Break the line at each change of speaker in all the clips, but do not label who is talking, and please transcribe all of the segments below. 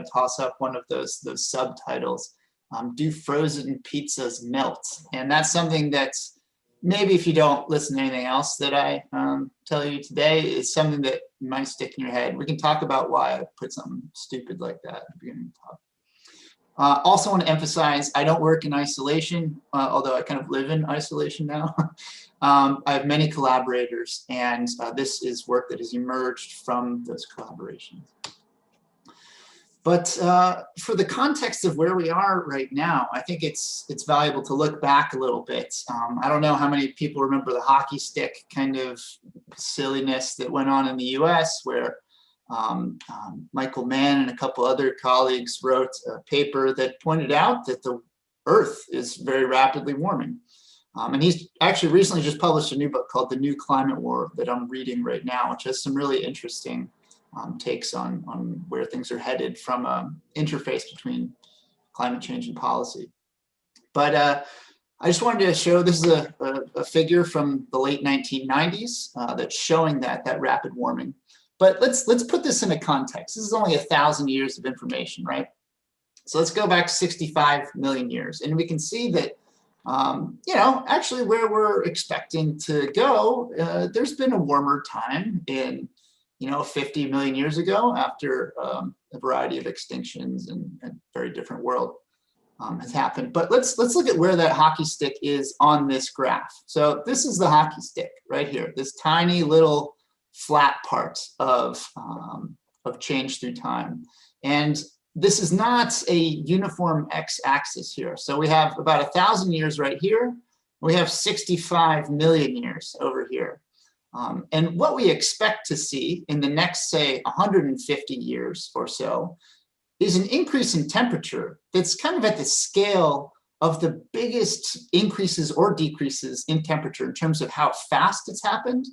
to toss up one of those subtitles. Do frozen pizzas melt? And that's something that's maybe, if you don't listen to anything else that I tell you today, is something that might stick in your head. We can talk about why I put something stupid like that at the beginning of the talk. Also want to emphasize, I don't work in isolation, although I kind of live in isolation now. I have many collaborators, and this is work that has emerged from those collaborations. But for the context of where we are right now, I think it's valuable to look back a little bit. I don't know how many people remember the hockey stick kind of silliness that went on in the US, where Michael Mann and a couple other colleagues wrote a paper that pointed out that the Earth is very rapidly warming. And he's actually recently just published a new book called The New Climate War that I'm reading right now, which has some really interesting takes on where things are headed from an interface between climate change and policy. But I just wanted to show, this is a figure from the late 1990s that's showing that rapid warming. But let's put this in a context. This is only 1,000 years of information, right? So let's go back 65 million years, and we can see that, you know, actually where we're expecting to go, there's been a warmer time in, you know, 50 million years ago, after a variety of extinctions and a very different world has happened. But let's look at where that hockey stick is on this graph. So this is the hockey stick right here, this tiny little flat part of change through time. And this is not a uniform x-axis here. So we have about 1,000 years right here. We have 65 million years over here. And what we expect to see in the next, say, 150 years or so is an increase in temperature that's kind of at the scale of the biggest increases or decreases in temperature in terms of how fast it's happened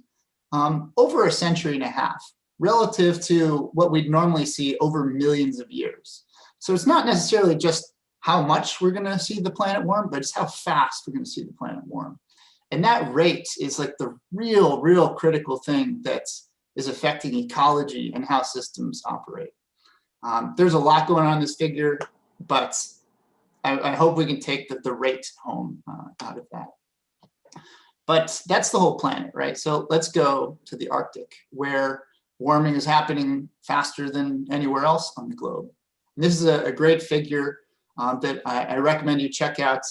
over a century and a half, relative to what we'd normally see over millions of years. So it's not necessarily just how much we're going to see the planet warm, but it's how fast we're going to see the planet warm. And that rate is like the real critical thing that is affecting ecology and how systems operate. There's a lot going on in this figure, but I hope we can take the rate home out of that. But that's the whole planet, right? So let's go to the Arctic, where warming is happening faster than anywhere else on the globe. And this is a great figure that I recommend you check out.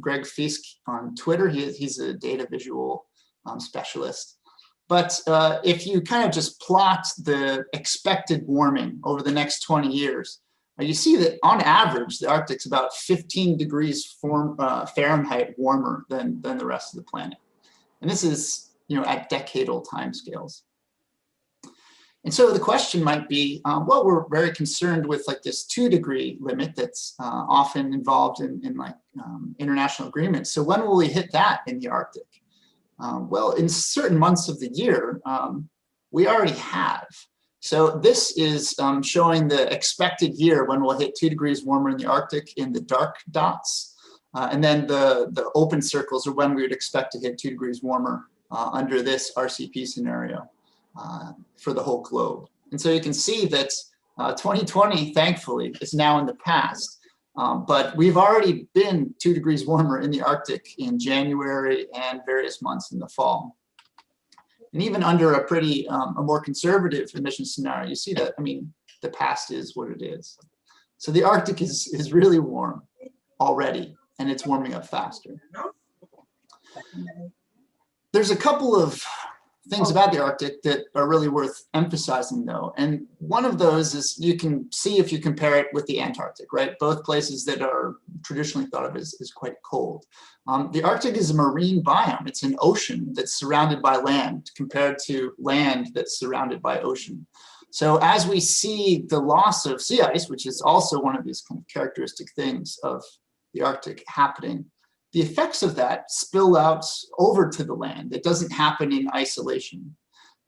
Greg Fisk on Twitter, he's a data visual specialist. But if you kind of just plot the expected warming over the next 20 years, you see that on average, the Arctic's about 15 degrees Fahrenheit warmer than the rest of the planet. And this is, you know, at decadal timescales. And so the question might be, well, we're very concerned with like this 2-degree limit that's often involved in like international agreements. So when will we hit that in the Arctic? Well, in certain months of the year, we already have. So this is showing the expected year when we'll hit 2 degrees warmer in the Arctic in the dark dots. And then the open circles are when we would expect to hit 2 degrees warmer under this RCP scenario for the whole globe. And so you can see that 2020, thankfully, is now in the past. But we've already been 2 degrees warmer in the Arctic in January and various months in the fall. And even under a pretty, a more conservative emission scenario, you see that, I mean, the past is what it is. So the Arctic is really warm already, and it's warming up faster. There's a couple of things about the Arctic that are really worth emphasizing, though. And one of those is you can see if you compare it with the Antarctic, right? Both places that are traditionally thought of as quite cold. The Arctic is a marine biome. It's an ocean that's surrounded by land compared to land that's surrounded by ocean. So as we see the loss of sea ice, which is also one of these kind of characteristic things of the Arctic happening, the effects of that spill out over to the land. It doesn't happen in isolation.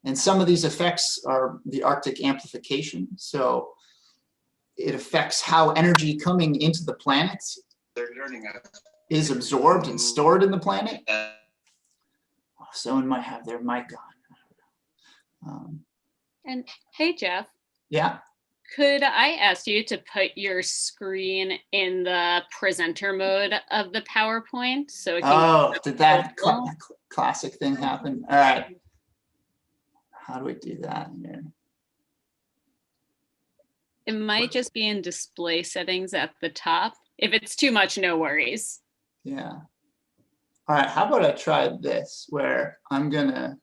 And some of these effects are the Arctic amplification. So it affects how energy coming into the planet is absorbed and stored in the planet. Someone might have their mic on.
And hey, Jeff.
Yeah.
Could I ask you to put your screen in the presenter mode of the PowerPoint so it can?
Oh, did that classic thing happen? All right. How do we do that here?
It might just be in display settings at the top. If it's too much, no worries.
Yeah. All right, how about I try this, where I'm gonna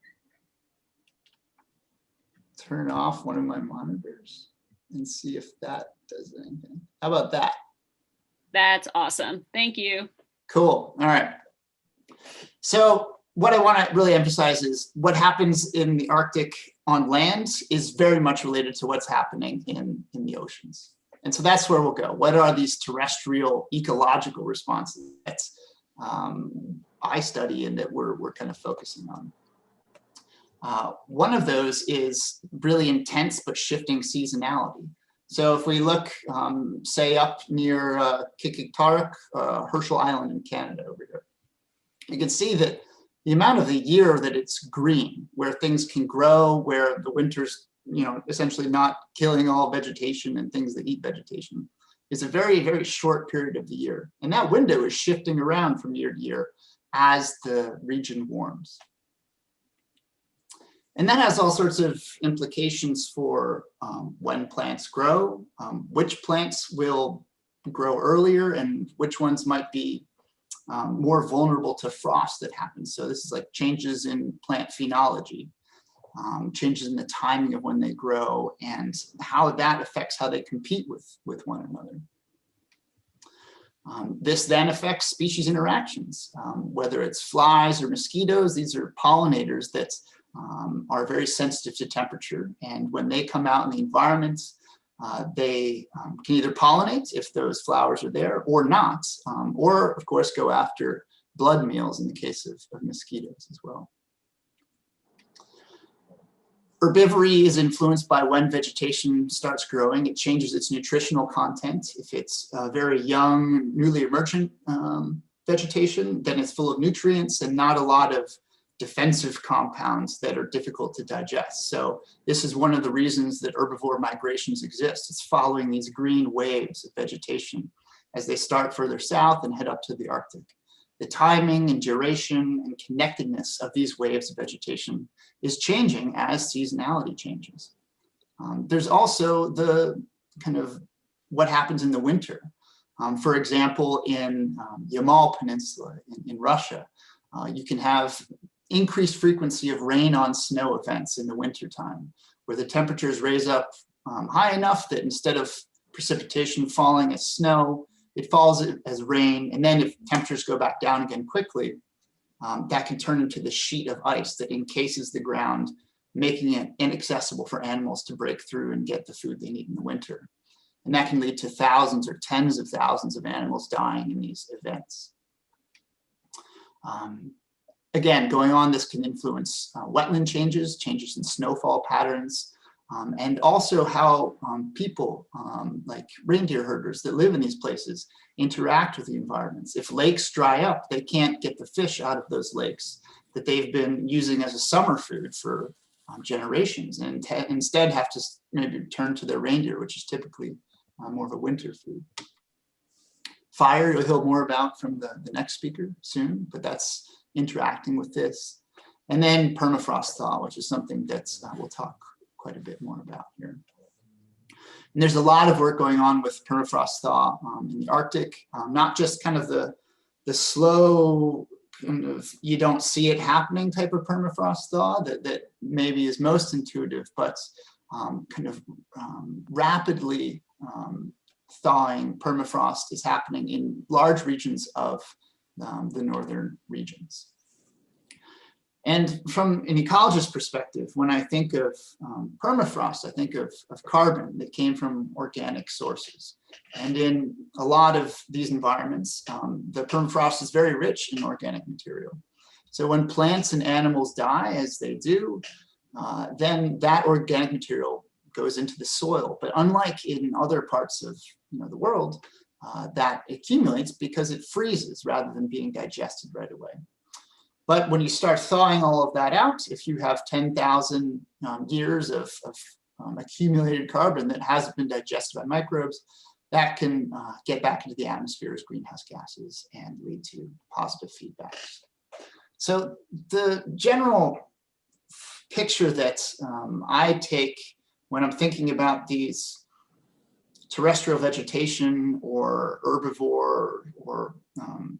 turn off one of my monitors and see if that does anything. How about that?
That's awesome. Thank you.
Cool. All right. So what I want to really emphasize is what happens in the Arctic on land is very much related to what's happening in the oceans. And so that's where we'll go. What are these terrestrial ecological responses that I study and that we're kind of focusing on? One of those is really intense but shifting seasonality. So if we look, say, up near Kikiktarik, Herschel Island in Canada over here, you can see that the amount of the year that it's green, where things can grow, where the winter's, essentially not killing all vegetation and things that eat vegetation, is a very, very short period of the year. And that window is shifting around from year to year as the region warms. And that has all sorts of implications for when plants grow, which plants will grow earlier and which ones might be more vulnerable to frost that happens. So this is like changes in plant phenology, changes in the timing of when they grow and how that affects how they compete with one another. This then affects species interactions, whether it's flies or mosquitoes. These are pollinators that are very sensitive to temperature. And when they come out in the environment, they can either pollinate if those flowers are there or not, or of course go after blood meals in the case of mosquitoes as well. Herbivory is influenced by when vegetation starts growing. It changes its nutritional content. If it's very young, newly emergent vegetation, then it's full of nutrients and not a lot of defensive compounds that are difficult to digest. So this is one of the reasons that herbivore migrations exist. It's following these green waves of vegetation as they start further south and head up to the Arctic. The timing and duration and connectedness of these waves of vegetation is changing as seasonality changes. There's also the kind of what happens in the winter. For example, in Yamal Peninsula in Russia, you can have increased frequency of rain on snow events in the wintertime, where the temperatures raise up high enough that instead of precipitation falling as snow, it falls as rain. And then if temperatures go back down again quickly, that can turn into the sheet of ice that encases the ground, making it inaccessible for animals to break through and get the food they need in the winter. And that can lead to thousands or tens of thousands of animals dying in these events. Again, going on, this can influence wetland changes in snowfall patterns, and also how people, like reindeer herders that live in these places, interact with the environments. If lakes dry up, they can't get the fish out of those lakes that they've been using as a summer food for generations, and instead have to maybe turn to their reindeer, which is typically more of a winter food. Fire, you'll hear more about from the next speaker soon, but that's interacting with this. And then permafrost thaw, which is something that we'll talk quite a bit more about here. And there's a lot of work going on with permafrost thaw in the Arctic, not just kind of the slow, kind of you don't see it happening type of permafrost thaw that maybe is most intuitive, but kind of rapidly thawing permafrost is happening in large regions of the northern regions. And from an ecologist perspective, when I think of permafrost, I think of carbon that came from organic sources. And in a lot of these environments, the permafrost is very rich in organic material. So when plants and animals die, as they do, then that organic material goes into the soil. But unlike in other parts of the world, that accumulates because it freezes rather than being digested right away. But when you start thawing all of that out, if you have 10,000 years of accumulated carbon that hasn't been digested by microbes that can get back into the atmosphere as greenhouse gases and lead to positive feedback. So the general picture that I take when I'm thinking about these terrestrial vegetation or herbivore or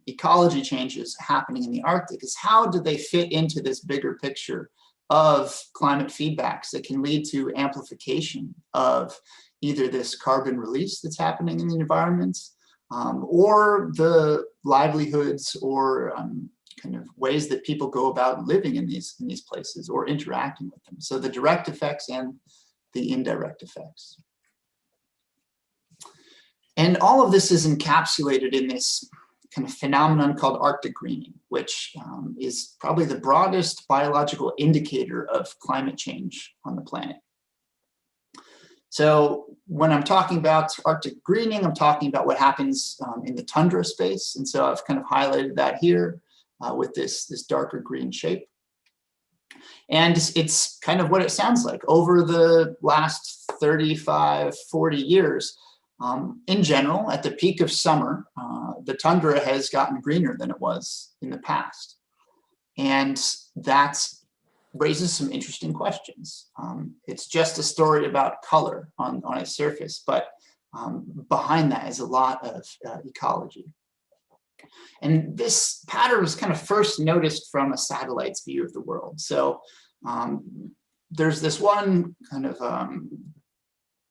ecology changes happening in the Arctic is how do they fit into this bigger picture of climate feedbacks that can lead to amplification of either this carbon release that's happening in the environment or the livelihoods or kind of ways that people go about living in these places or interacting with them. So the direct effects and the indirect effects. And all of this is encapsulated in this kind of phenomenon called Arctic greening, which is probably the broadest biological indicator of climate change on the planet. So when I'm talking about Arctic greening, I'm talking about what happens in the tundra space. And so I've kind of highlighted that here with this darker green shape. And it's kind of what it sounds like. Over the last 35, 40 years, in general, at the peak of summer, the tundra has gotten greener than it was in the past. And that raises some interesting questions. It's just a story about color on its surface, but behind that is a lot of ecology. And this pattern was kind of first noticed from a satellite's view of the world. So there's this one kind of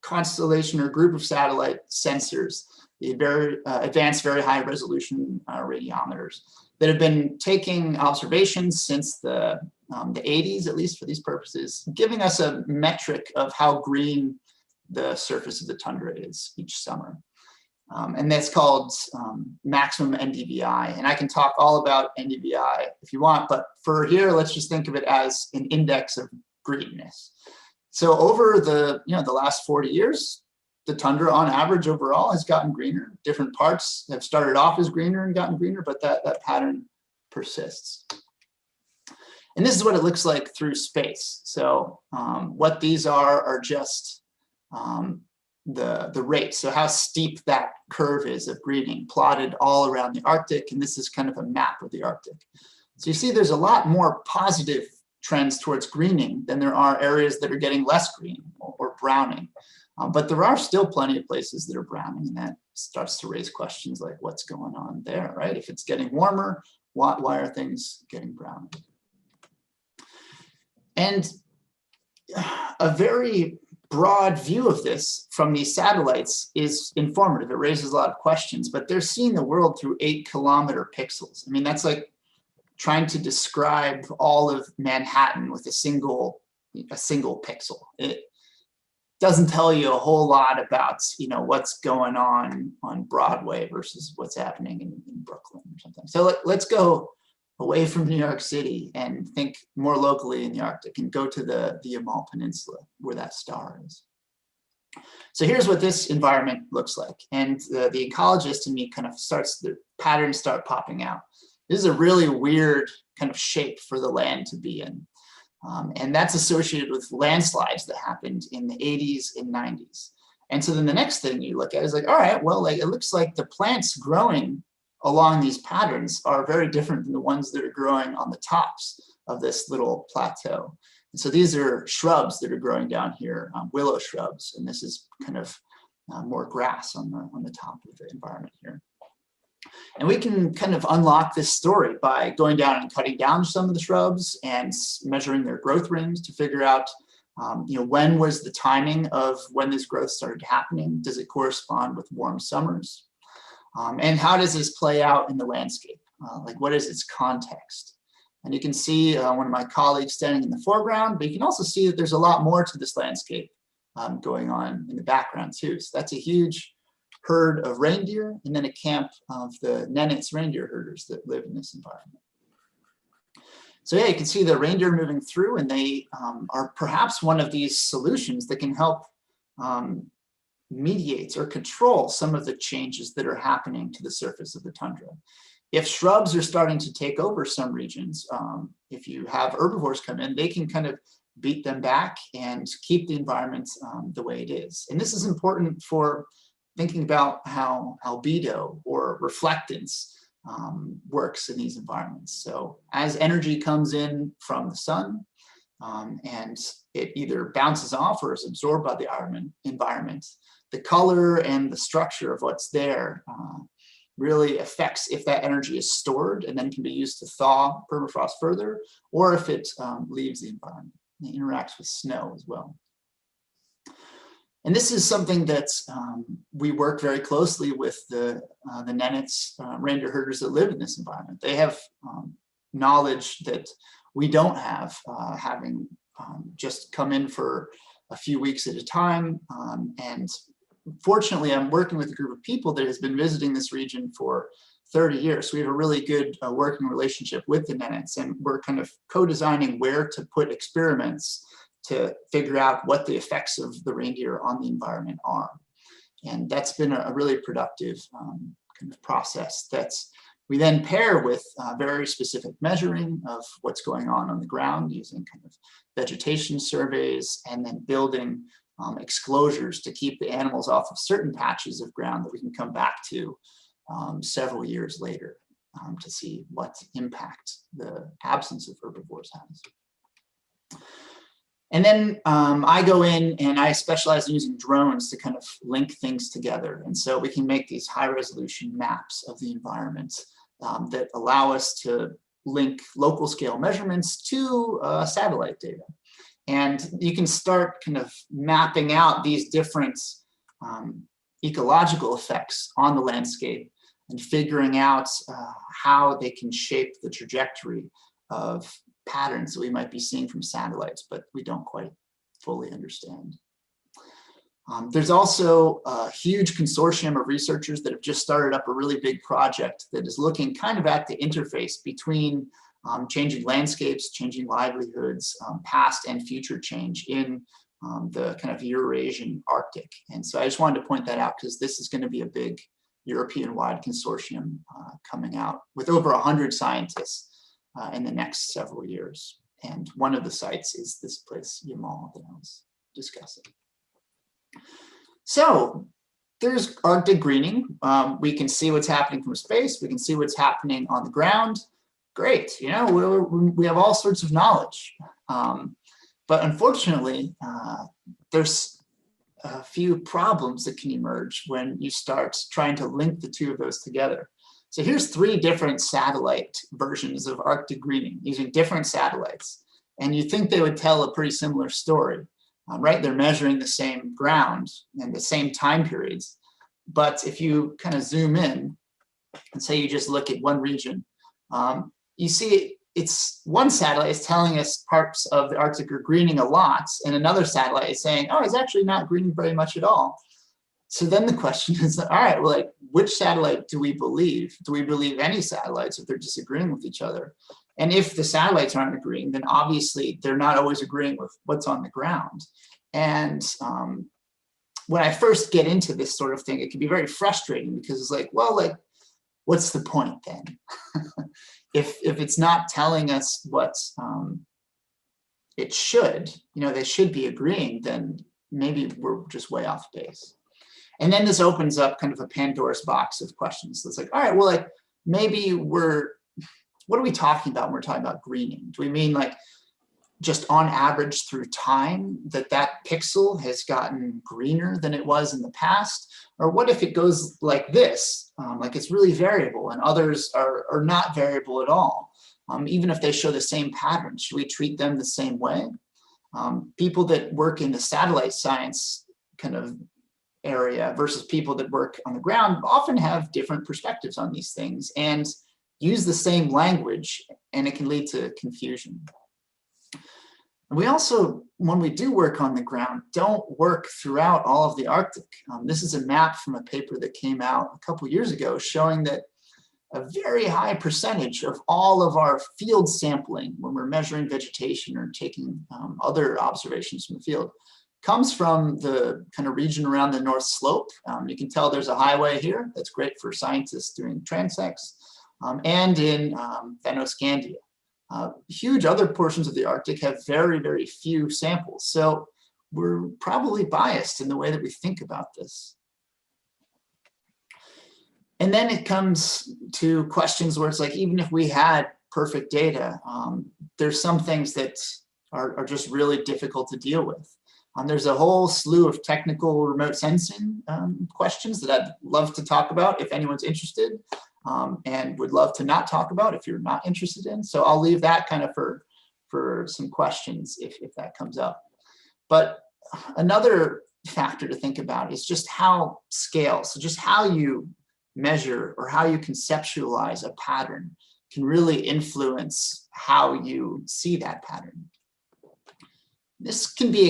constellation or group of satellite sensors, the very advanced, very high resolution radiometers that have been taking observations since the 80s, at least for these purposes, giving us a metric of how green the surface of the tundra is each summer. And that's called maximum Ndvi. And I can talk all about Ndvi if you want, but for here, let's just think of it as an index of greenness. So over the last 40 years, the tundra on average overall has gotten greener. Different parts have started off as greener and gotten greener, but that pattern persists. And this is what it looks like through space. So what these are just the rate. So how steep that curve is of greening plotted all around the Arctic. And this is kind of a map of the Arctic. So you see there's a lot more positive trends towards greening than there are areas that are getting less green or browning. But there are still plenty of places that are browning, and that starts to raise questions like what's going on there, right? If it's getting warmer, why are things getting browning? And a very broad view of this from these satellites is informative. It raises a lot of questions, but they're seeing the world through 8-kilometer pixels. I mean, that's like trying to describe all of Manhattan with a single pixel. It doesn't tell you a whole lot about what's going on Broadway versus what's happening in Brooklyn or something. So let's go away from New York City and think more locally in the Arctic and go to the Yamal Peninsula where that star is. So here's what this environment looks like. And the ecologist in me kind of the patterns start popping out. This is a really weird kind of shape for the land to be in. And that's associated with landslides that happened in the 80s and 90s. And so then the next thing you look at is like, all right, well, like it looks like the plants growing along these patterns are very different than the ones that are growing on the tops of this little plateau. And so these are shrubs that are growing down here, willow shrubs, and this is kind of more grass on the top of the environment here. And we can kind of unlock this story by going down and cutting down some of the shrubs and measuring their growth rings to figure out, when was the timing of when this growth started happening? Does it correspond with warm summers? And how does this play out in the landscape? Like what is its context? And you can see one of my colleagues standing in the foreground, but you can also see that there's a lot more to this landscape going on in the background too. So that's a huge herd of reindeer, and then a camp of the Nenets reindeer herders that live in this environment. So yeah, you can see the reindeer moving through, and they are perhaps one of these solutions that can help mediate or control some of the changes that are happening to the surface of the tundra. If shrubs are starting to take over some regions, if you have herbivores come in, they can kind of beat them back and keep the environment the way it is. And this is important for thinking about how albedo or reflectance works in these environments. So as energy comes in from the sun, and it either bounces off or is absorbed by the environment, the color and the structure of what's there really affects if that energy is stored and then can be used to thaw permafrost further, or if it leaves the environment. It interacts with snow as well. And this is something that we work very closely with the Nenets, reindeer herders that live in this environment. They have knowledge that we don't have, having just come in for a few weeks at a time. And fortunately, I'm working with a group of people that has been visiting this region for 30 years. So we have a really good working relationship with the Nenets, and we're kind of co-designing where to put experiments to figure out what the effects of the reindeer on the environment are. And that's been a really productive kind of process that we then pair with very specific measuring of what's going on the ground using kind of vegetation surveys, and then building exclosures to keep the animals off of certain patches of ground that we can come back to several years later to see what impact the absence of herbivores has. And then I go in and I specialize in using drones to kind of link things together. And so we can make these high resolution maps of the environment that allow us to link local scale measurements to satellite data. And you can start kind of mapping out these different ecological effects on the landscape and figuring out how they can shape the trajectory of patterns that we might be seeing from satellites, but we don't quite fully understand. There's also a huge consortium of researchers that have just started up a really big project that is looking kind of at the interface between changing landscapes, changing livelihoods, past and future change in the kind of Eurasian Arctic. And so I just wanted to point that out because this is going to be a big European-wide consortium coming out with over 100 scientists in the next several years. And one of the sites is this place, Yamal, that I was discussing. So there's Arctic greening. We can see what's happening from space. We can see what's happening on the ground. Great, you know, we have all sorts of knowledge. But unfortunately, there's a few problems that can emerge when you start trying to link the two of those together. So here's 3 different satellite versions of Arctic greening using different satellites. And you think they would tell a pretty similar story, right? They're measuring the same ground and the same time periods. But if you kind of zoom in and say you just look at one region, you see it's one satellite is telling us parts of the Arctic are greening a lot, and another satellite is saying, oh, it's actually not greening very much at all. So then the question is, all right, well, like, which satellite do we believe? Do we believe any satellites if they're disagreeing with each other? And if the satellites aren't agreeing, then obviously they're not always agreeing with what's on the ground. And when I first get into this sort of thing, it can be very frustrating because it's like, well, like, what's the point then? If it's not telling us what it should, you know, they should be agreeing, then maybe we're just way off base. And then this opens up kind of a Pandora's box of questions. So it's like, all right, well, like maybe what are we talking about when we're talking about greening? Do we mean like just on average through time that pixel has gotten greener than it was in the past? Or what if it goes like this, like it's really variable and others are not variable at all? Even if they show the same pattern, should we treat them the same way? People that work in the satellite science kind of area versus people that work on the ground often have different perspectives on these things and use the same language, and it can lead to confusion. And we also, when we do work on the ground, don't work throughout all of the Arctic. This is a map from a paper that came out a couple years ago showing that a very high percentage of all of our field sampling when we're measuring vegetation or taking other observations from the field comes from the kind of region around the North Slope. You can tell there's a highway here that's great for scientists doing transects, and in Fennoscandia. Huge other portions of the Arctic have very, very few samples. So we're probably biased in the way that we think about this. And then it comes to questions where it's like, even if we had perfect data, there's some things that are just really difficult to deal with. There's a whole slew of technical remote sensing questions that I'd love to talk about if anyone's interested, and would love to not talk about if you're not interested in. So I'll leave that kind of for some questions if that comes up. But another factor to think about is just how scale, so just how you measure or how you conceptualize a pattern can really influence how you see that pattern. This can be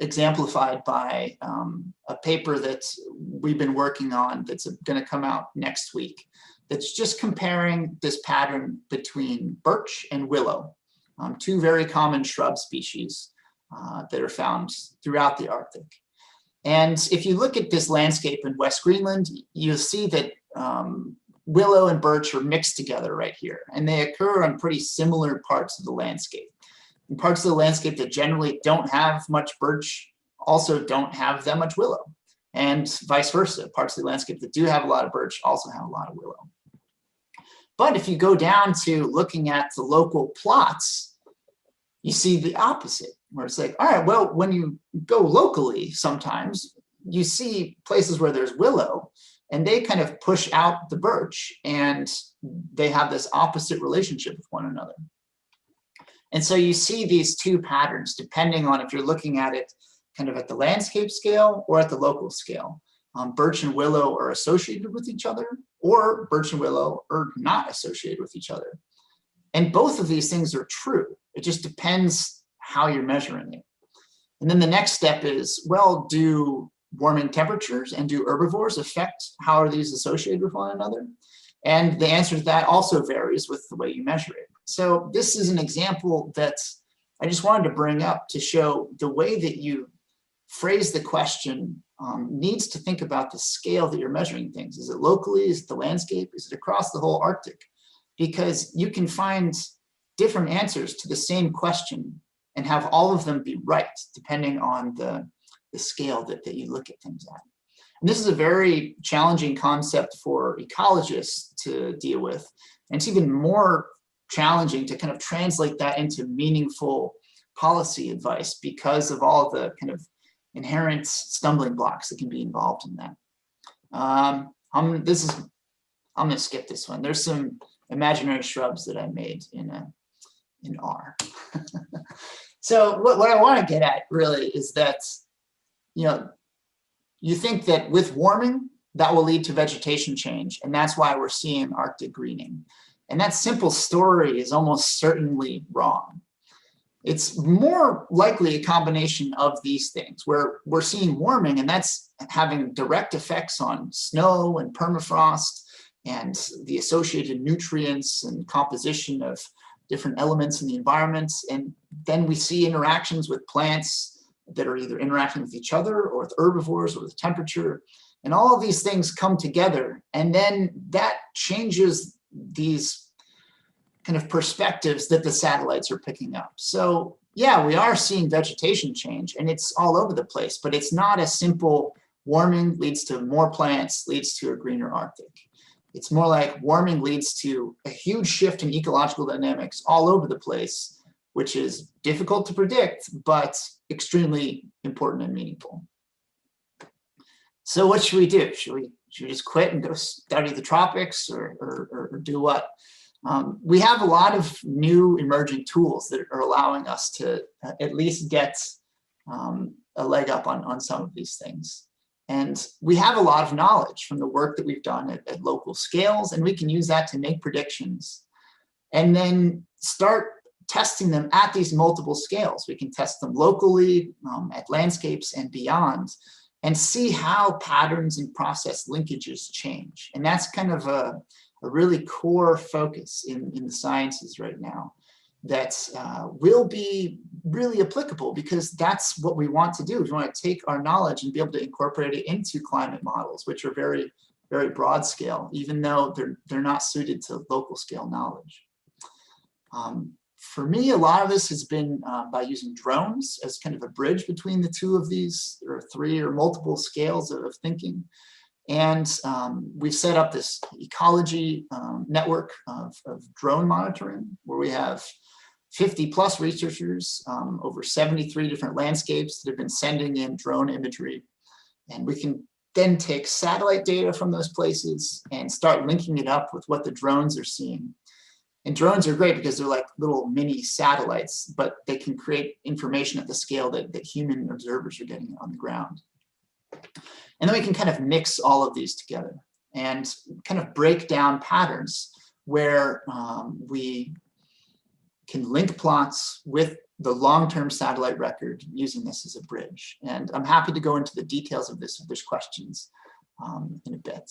exemplified by a paper that we've been working on that's going to come out next week. That's just comparing this pattern between birch and willow, two very common shrub species that are found throughout the Arctic. And if you look at this landscape in West Greenland, you'll see that willow and birch are mixed together right here, and they occur on pretty similar parts of the landscape. And parts of the landscape that generally don't have much birch also don't have that much willow, and vice versa. Parts of the landscape that do have a lot of birch also have a lot of willow. But if you go down to looking at the local plots, you see the opposite, where it's like, all right, well, when you go locally, sometimes you see places where there's willow, and they kind of push out the birch, and they have this opposite relationship with one another. And so you see these two patterns, depending on if you're looking at it kind of at the landscape scale or at the local scale. Birch and willow are associated with each other, or birch and willow are not associated with each other. And both of these things are true. It just depends how you're measuring it. And then the next step is, well, do warming temperatures and do herbivores affect how are these associated with one another? And the answer to that also varies with the way you measure it. So this is an example that I just wanted to bring up to show the way that you phrase the question needs to think about the scale that you're measuring things. Is it locally? Is it the landscape? Is it across the whole Arctic? Because you can find different answers to the same question and have all of them be right, depending on the scale that you look at things at. And this is a very challenging concept for ecologists to deal with. And it's even more challenging to kind of translate that into meaningful policy advice because of all the kind of inherent stumbling blocks that can be involved in that. I'm going to skip this one. There's some imaginary shrubs that I made in R. So what I want to get at really is that, you think that with warming, that will lead to vegetation change, and that's why we're seeing Arctic greening. And that simple story is almost certainly wrong. It's more likely a combination of these things, where we're seeing warming, and that's having direct effects on snow and permafrost and the associated nutrients and composition of different elements in the environment. And then we see interactions with plants that are either interacting with each other or with herbivores or with temperature. And all of these things come together, and then that changes these kind of perspectives that the satellites are picking up. So yeah, we are seeing vegetation change, and it's all over the place, but it's not a simple warming leads to more plants, leads to a greener Arctic. It's more like warming leads to a huge shift in ecological dynamics all over the place, which is difficult to predict, but extremely important and meaningful. So what should we do? Should we just quit and go study the tropics or do what? We have a lot of new emerging tools that are allowing us to at least get a leg up on some of these things. And we have a lot of knowledge from the work that we've done at local scales, and we can use that to make predictions and then start testing them at these multiple scales. We can test them locally, at landscapes and beyond, and see how patterns and process linkages change. And that's kind of a really core focus in the sciences right now that will be really applicable, because that's what we want to do. We want to take our knowledge and be able to incorporate it into climate models, which are very, very broad scale, even though they're not suited to local scale knowledge. For me, a lot of this has been by using drones as kind of a bridge between the two of these, or three or multiple scales of thinking. And we've set up this ecology network of drone monitoring, where we have 50 plus researchers over 73 different landscapes that have been sending in drone imagery. And we can then take satellite data from those places and start linking it up with what the drones are seeing. And drones are great because they're like little mini satellites, but they can create information at the scale that human observers are getting on the ground. And then we can kind of mix all of these together and kind of break down patterns where we can link plots with the long-term satellite record using this as a bridge. And I'm happy to go into the details of this if there's questions in a bit.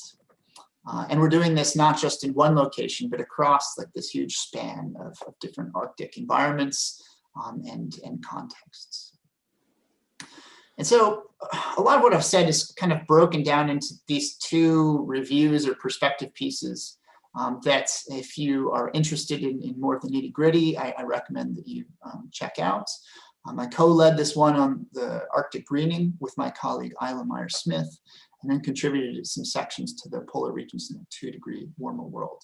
And we're doing this not just in one location, but across like this huge span of different Arctic environments and contexts. And so a lot of what I've said is kind of broken down into these two reviews or perspective pieces that if you are interested in more of the nitty gritty, I recommend that you check out. I co-led this one on the Arctic greening with my colleague Isla Meyer-Smith, and then contributed some sections to the polar regions in a 2-degree warmer world.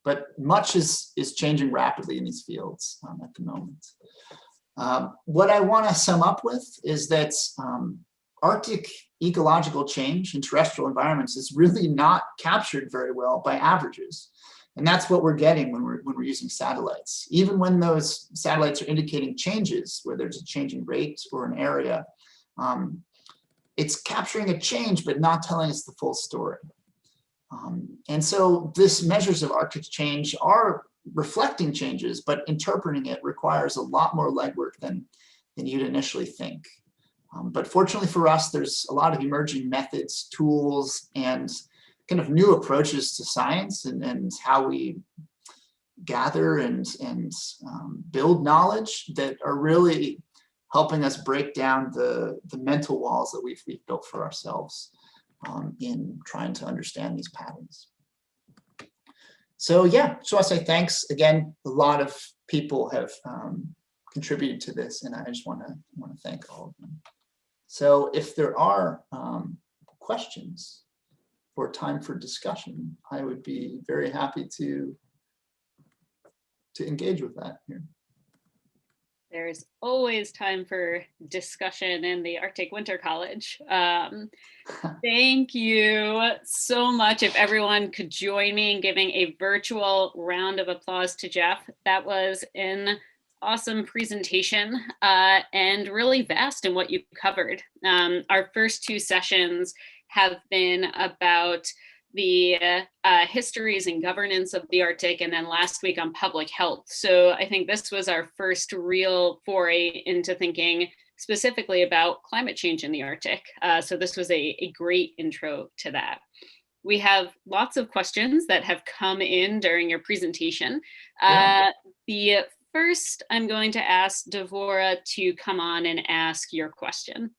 But much is changing rapidly in these fields at the moment. What I want to sum up with is that Arctic ecological change in terrestrial environments is really not captured very well by averages. And that's what we're getting when we're using satellites. Even when those satellites are indicating changes, where there's a changing rate or an area, it's capturing a change, but not telling us the full story. And so this measures of Arctic change are reflecting changes, but interpreting it requires a lot more legwork than you'd initially think. But fortunately for us, there's a lot of emerging methods, tools, and kind of new approaches to science and how we gather and build knowledge that are really helping us break down the mental walls that we've built for ourselves in trying to understand these patterns. So yeah, so I say thanks again. A lot of people have contributed to this, and I just want to thank all of them. So if there are questions or time for discussion, I would be very happy to engage with that here.
There's always time for discussion in the Arctic Winter College. Thank you so much. If everyone could join me in giving a virtual round of applause to Jeff. That was an awesome presentation and really vast in what you covered. Our first two sessions have been about the histories and governance of the Arctic, and then last week on public health. So I think this was our first real foray into thinking specifically about climate change in the Arctic. So this was a great intro to that. We have lots of questions that have come in during your presentation. The first, I'm going to ask Devora to come on and ask your question.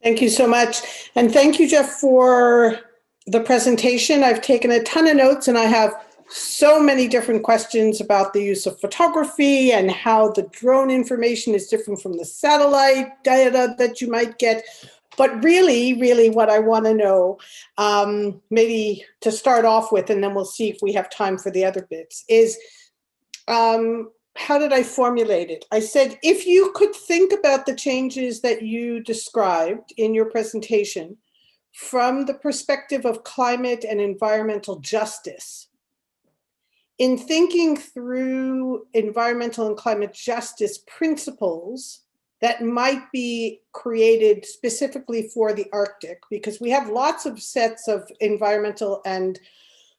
Thank you so much. And thank you, Jeff, for the presentation. I've taken a ton of notes, and I have so many different questions about the use of photography and how the drone information is different from the satellite data that you might get. But really what I want to know, maybe to start off with, and then we'll see if we have time for the other bits, is how did I formulate it? I said, if you could think about the changes that you described in your presentation from the perspective of climate and environmental justice, in thinking through environmental and climate justice principles that might be created specifically for the Arctic, because we have lots of sets of environmental and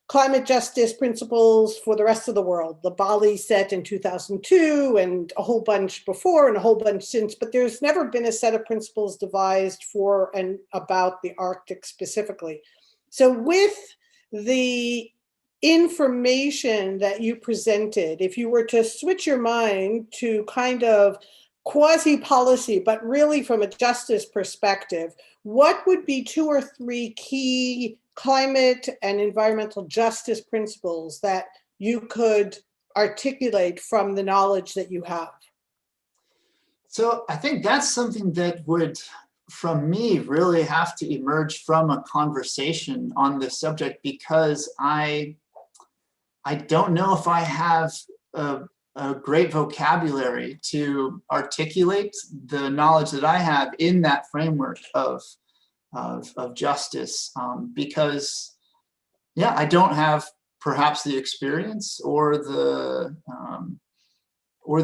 climate justice principles for the rest of the world. The Bali set in 2002 and a whole bunch before and a whole bunch since, but there's never been a set of principles devised for and about the Arctic specifically. So with the information that you presented, if you were to switch your mind to kind of quasi-policy, but really from a justice perspective, what would be 2 or 3 key climate and environmental justice principles that you could articulate from the knowledge that you have?
So I think that's something that would, from me, really have to emerge from a conversation on this subject, because I don't know if I have a great vocabulary to articulate the knowledge that I have in that framework of justice, because, yeah, I don't have perhaps the experience or the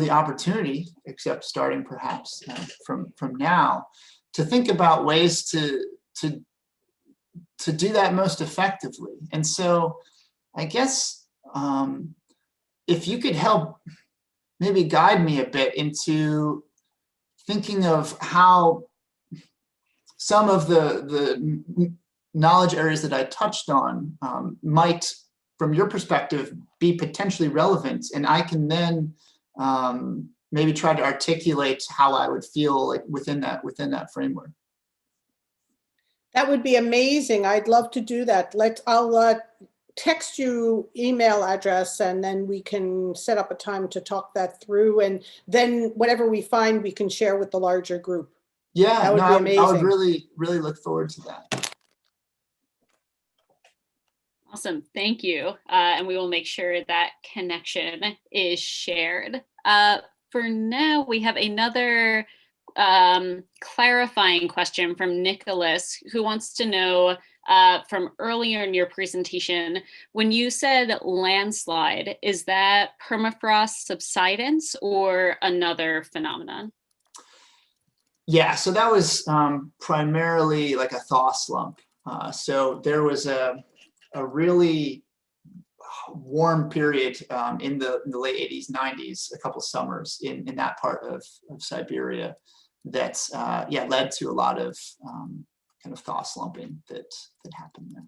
opportunity, except starting perhaps from now, to think about ways to do that most effectively. And so I guess if you could help maybe guide me a bit into thinking of how some of the knowledge areas that I touched on might, from your perspective, be potentially relevant, and I can then maybe try to articulate how I would feel like within that framework.
That would be amazing. I'd love to do that. I'll text you email address, and then we can set up a time to talk that through, and then whatever we find we can share with the larger group.
Yeah,
that would be amazing.
I would really look forward to that.
Awesome, thank you. And we will make sure that connection is shared. For now, we have another clarifying question from Nicholas, who wants to know from earlier in your presentation, when you said landslide, is that permafrost subsidence or another phenomenon?
Yeah, so that was primarily like a thaw slump. So there was a really warm period in the late 80s, 90s, a couple summers in that part of Siberia that led to a lot of kind of thaw slumping that happened there.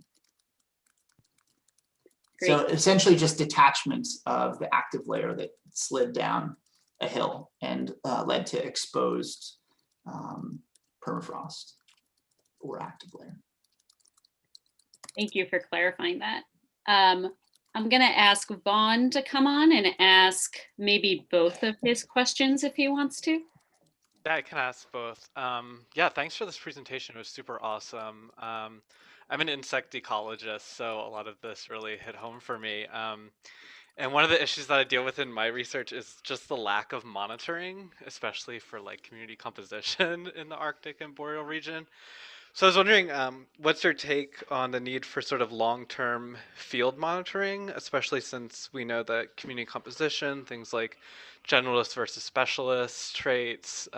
Great. So essentially just detachment of the active layer that slid down a hill and led to exposed permafrost or active layer.
Thank you for clarifying that. I'm going to ask Vaughn to come on and ask maybe both of his questions if he wants to.
Yeah, I can ask both. Yeah, thanks for this presentation. It was super awesome. I'm an insect ecologist, so a lot of this really hit home for me. And one of the issues that I deal with in my research is just the lack of monitoring, especially for like community composition in the Arctic and boreal region. So I was wondering, what's your take on the need for sort of long-term field monitoring, especially since we know that community composition, things like generalist versus specialist traits,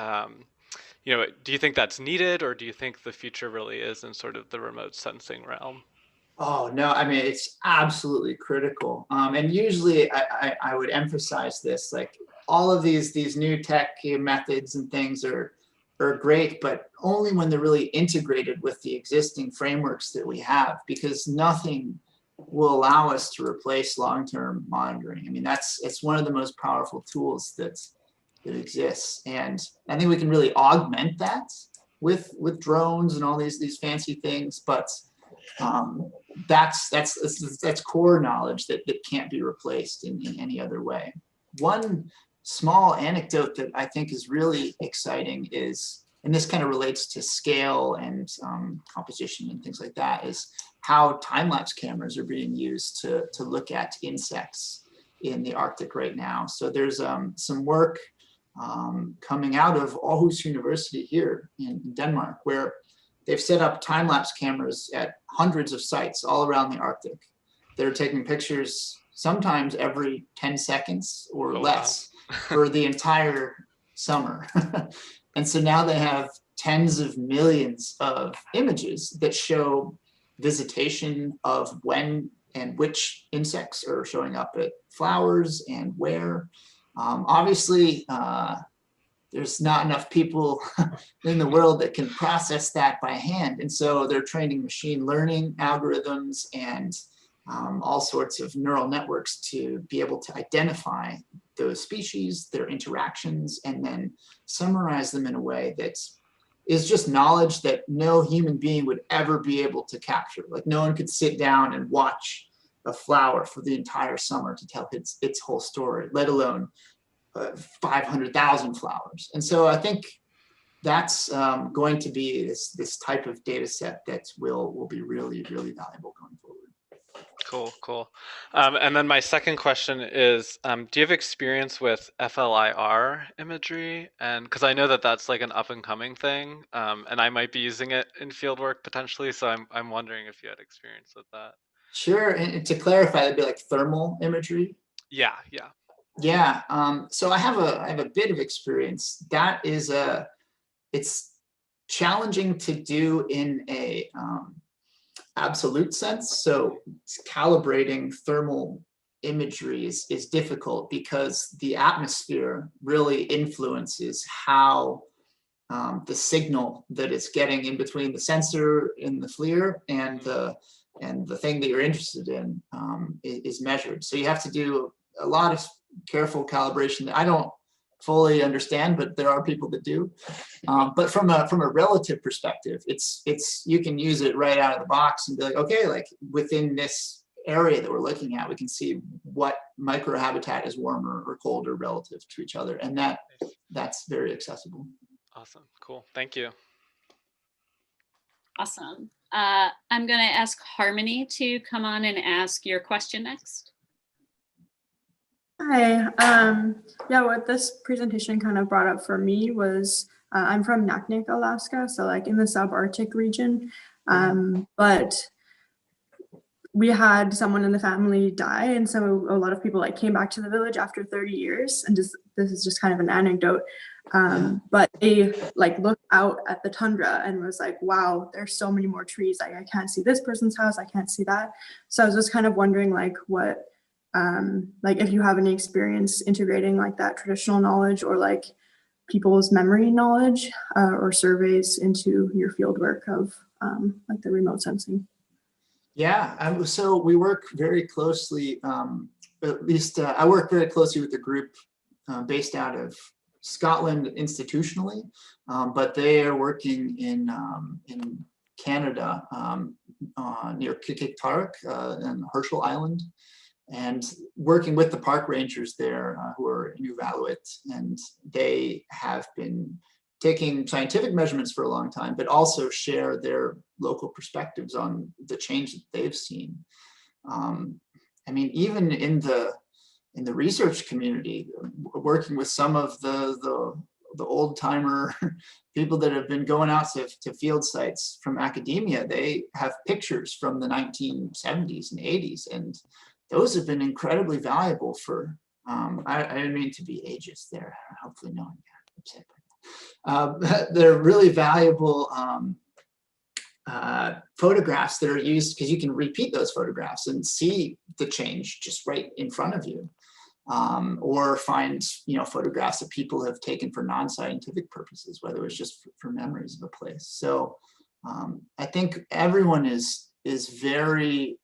do you think that's needed, or do you think the future really is in sort of the remote sensing realm?
Oh, no, I mean, it's absolutely critical. And usually I would emphasize this, like all of these new tech methods and things are great, but only when they're really integrated with the existing frameworks that we have, because nothing will allow us to replace long-term monitoring. I mean, it's one of the most powerful tools that exists. And I think we can really augment that with drones and all these fancy things, but that's core knowledge that can't be replaced in any other way. One small anecdote that I think is really exciting is, and this kind of relates to scale and composition and things like that, is how time-lapse cameras are being used to look at insects in the Arctic right now. So there's some work coming out of Aarhus University here in Denmark, where they've set up time-lapse cameras at hundreds of sites all around the Arctic. They're taking pictures sometimes every 10 seconds or less for the entire summer. And so now they have tens of millions of images that show visitation of when and which insects are showing up at flowers and where. Obviously, there's not enough people in the world that can process that by hand. And so they're training machine learning algorithms and all sorts of neural networks to be able to identify those species, their interactions, and then summarize them in a way that is just knowledge that no human being would ever be able to capture. Like no one could sit down and watch a flower for the entire summer to tell its whole story, let alone 500,000 flowers. And so I think that's going to be this type of data set that will be really, really valuable going forward.
Cool. And then my second question is, do you have experience with FLIR imagery? And because I know that that's like an up and coming thing, and I might be using it in fieldwork potentially. So I'm wondering if you had experience with that.
Sure, and to clarify, that'd be like thermal imagery.
Yeah.
Yeah. So I have a bit of experience. That is it's challenging to do in a absolute sense. So calibrating thermal imagery is difficult because the atmosphere really influences how the signal that it's getting in between the sensor in the FLIR and the thing that you're interested in is measured. So you have to do a lot of careful calibration that I don't fully understand, but there are people that do. But from a relative perspective, it's you can use it right out of the box and be like, okay, like within this area that we're looking at, we can see what microhabitat is warmer or colder relative to each other, and that's very accessible.
Awesome, cool, thank you.
Awesome. I'm going to ask Harmony to come on and ask your question next.
Hi. Yeah, what this presentation kind of brought up for me was I'm from Naknek, Alaska, so like in the subarctic region. But we had someone in the family die, and so a lot of people like came back to the village after 30 years. And this is just kind of an anecdote. But they like looked out at the tundra and was like, wow, there's so many more trees. Like I can't see this person's house, I can't see that. So I was just kind of wondering like what like if you have any experience integrating like that traditional knowledge or like people's memory knowledge or surveys into your field work of like the remote sensing.
Yeah, so we work very closely, at least I work very closely with the group based out of Scotland institutionally, but they are working in Canada near Kikiktarik and Herschel Island, and working with the park rangers there who are Inuvialuit, and they have been taking scientific measurements for a long time, but also share their local perspectives on the change that they've seen. I mean, even in the research community, working with some of the old timer people that have been going out to field sites from academia, they have pictures from the 1970s and 80s, and those have been incredibly valuable for, I didn't mean to be ageist there, hopefully no one got upset. They're really valuable photographs that are used because you can repeat those photographs and see the change just right in front of you. Or find photographs that people have taken for non-scientific purposes, whether it's just for memories of a place. So I think everyone is very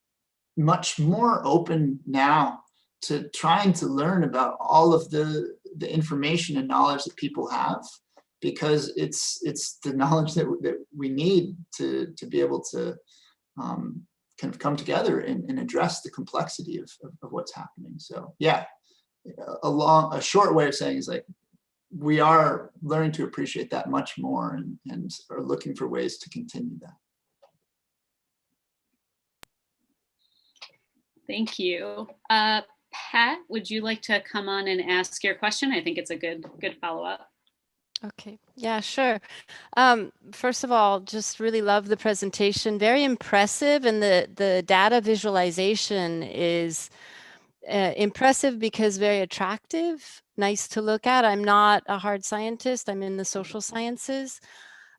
much more open now to trying to learn about all of the information and knowledge that people have, because it's the knowledge that we need to be able to kind of come together and address the complexity of what's happening. So yeah, a short way of saying is like we are learning to appreciate that much more and are looking for ways to continue that.
Thank you. Pat, would you like to come on and ask your question? I think it's a good follow-up.
Okay, yeah, sure. First of all, just really love the presentation. Very impressive, and the data visualization is impressive because very attractive, nice to look at. I'm not a hard scientist, I'm in the social sciences.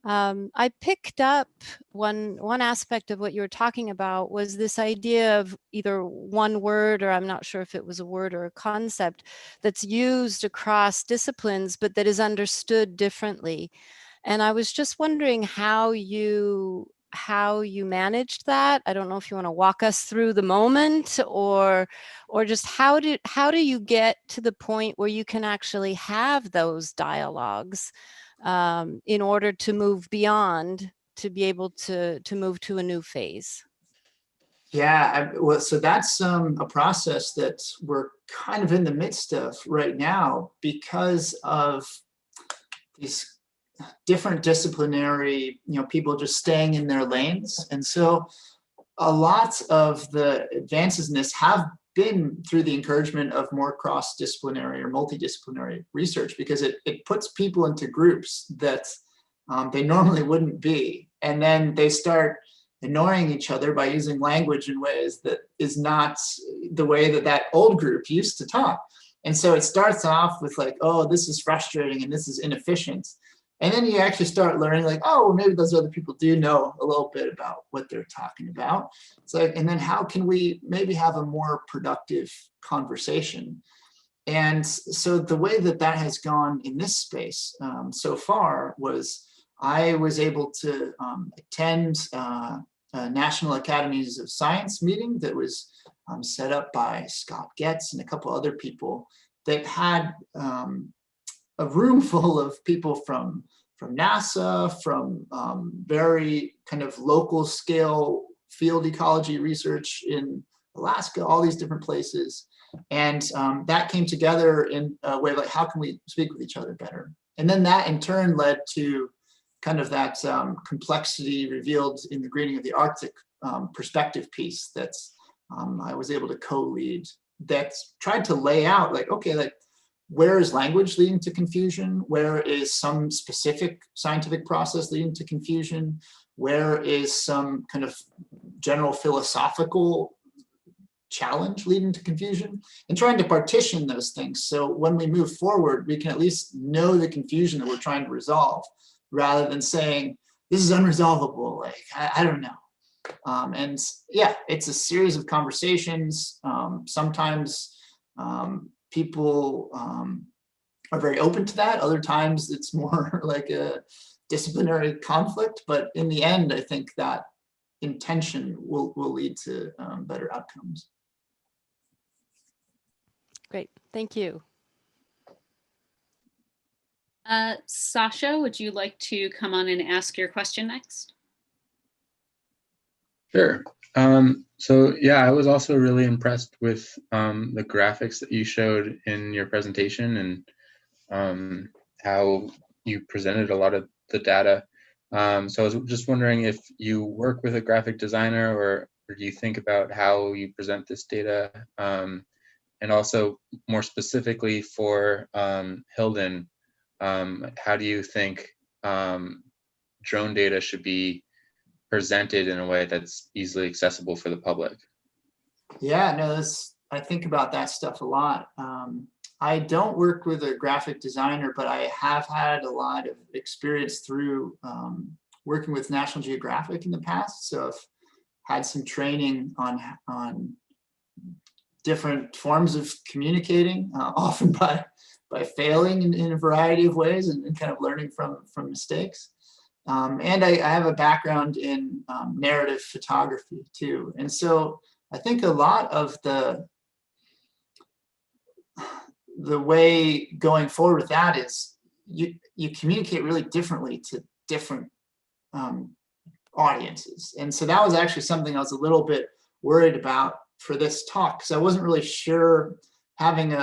I picked up one aspect of what you were talking about was this idea of either one word, or I'm not sure if it was a word or a concept that's used across disciplines, but that is understood differently. And I was just wondering how you managed that. I don't know if you want to walk us through the moment, or just how do you get to the point where you can actually have those dialogues in order to move beyond, to be able to move to a new phase?
Well, so that's a process that we're kind of in the midst of right now because of these different disciplinary, people just staying in their lanes. And so a lot of the advances in this have been through the encouragement of more cross-disciplinary or multidisciplinary research, because it puts people into groups that they normally wouldn't be. And then they start annoying each other by using language in ways that is not the way that that old group used to talk. And so it starts off with like, oh, this is frustrating and this is inefficient. And then you actually start learning like, oh, well, maybe those other people do know a little bit about what they're talking about. It's like, and then how can we maybe have a more productive conversation? And so the way that that has gone in this space so far was I was able to attend a National Academies of Science meeting that was set up by Scott Getz and a couple other people that had a room full of people from NASA, from very kind of local scale field ecology research in Alaska, all these different places. And that came together in a way like, how can we speak with each other better? And then that in turn led to kind of that complexity revealed in the Greening of the Arctic perspective piece that's I was able to co-lead, that's tried to lay out like, okay, like where is language leading to confusion? Where is some specific scientific process leading to confusion? Where is some kind of general philosophical challenge leading to confusion? And trying to partition those things. So when we move forward, we can at least know the confusion that we're trying to resolve, rather than saying, this is unresolvable, like, I don't know. And yeah, it's a series of conversations. Sometimes people are very open to that. Other times it's more like a disciplinary conflict. But in the end, I think that intention will lead to better outcomes.
Great, thank you.
Sasha, would you like to come on and ask your question next?
Sure. So yeah, I was also really impressed with the graphics that you showed in your presentation and how you presented a lot of the data. So I was just wondering if you work with a graphic designer, or do you think about how you present this data? And also more specifically for Hilden, how do you think drone data should be presented in a way that's easily accessible for the public?
Yeah, no, I think about that stuff a lot. I don't work with a graphic designer, but I have had a lot of experience through working with National Geographic in the past. So I've had some training on different forms of communicating, often by failing in a variety of ways and kind of learning from mistakes. And I have a background in narrative photography too. And so I think a lot of the way going forward with that is you communicate really differently to different audiences. And so that was actually something I was a little bit worried about for this talk, because I wasn't really sure, having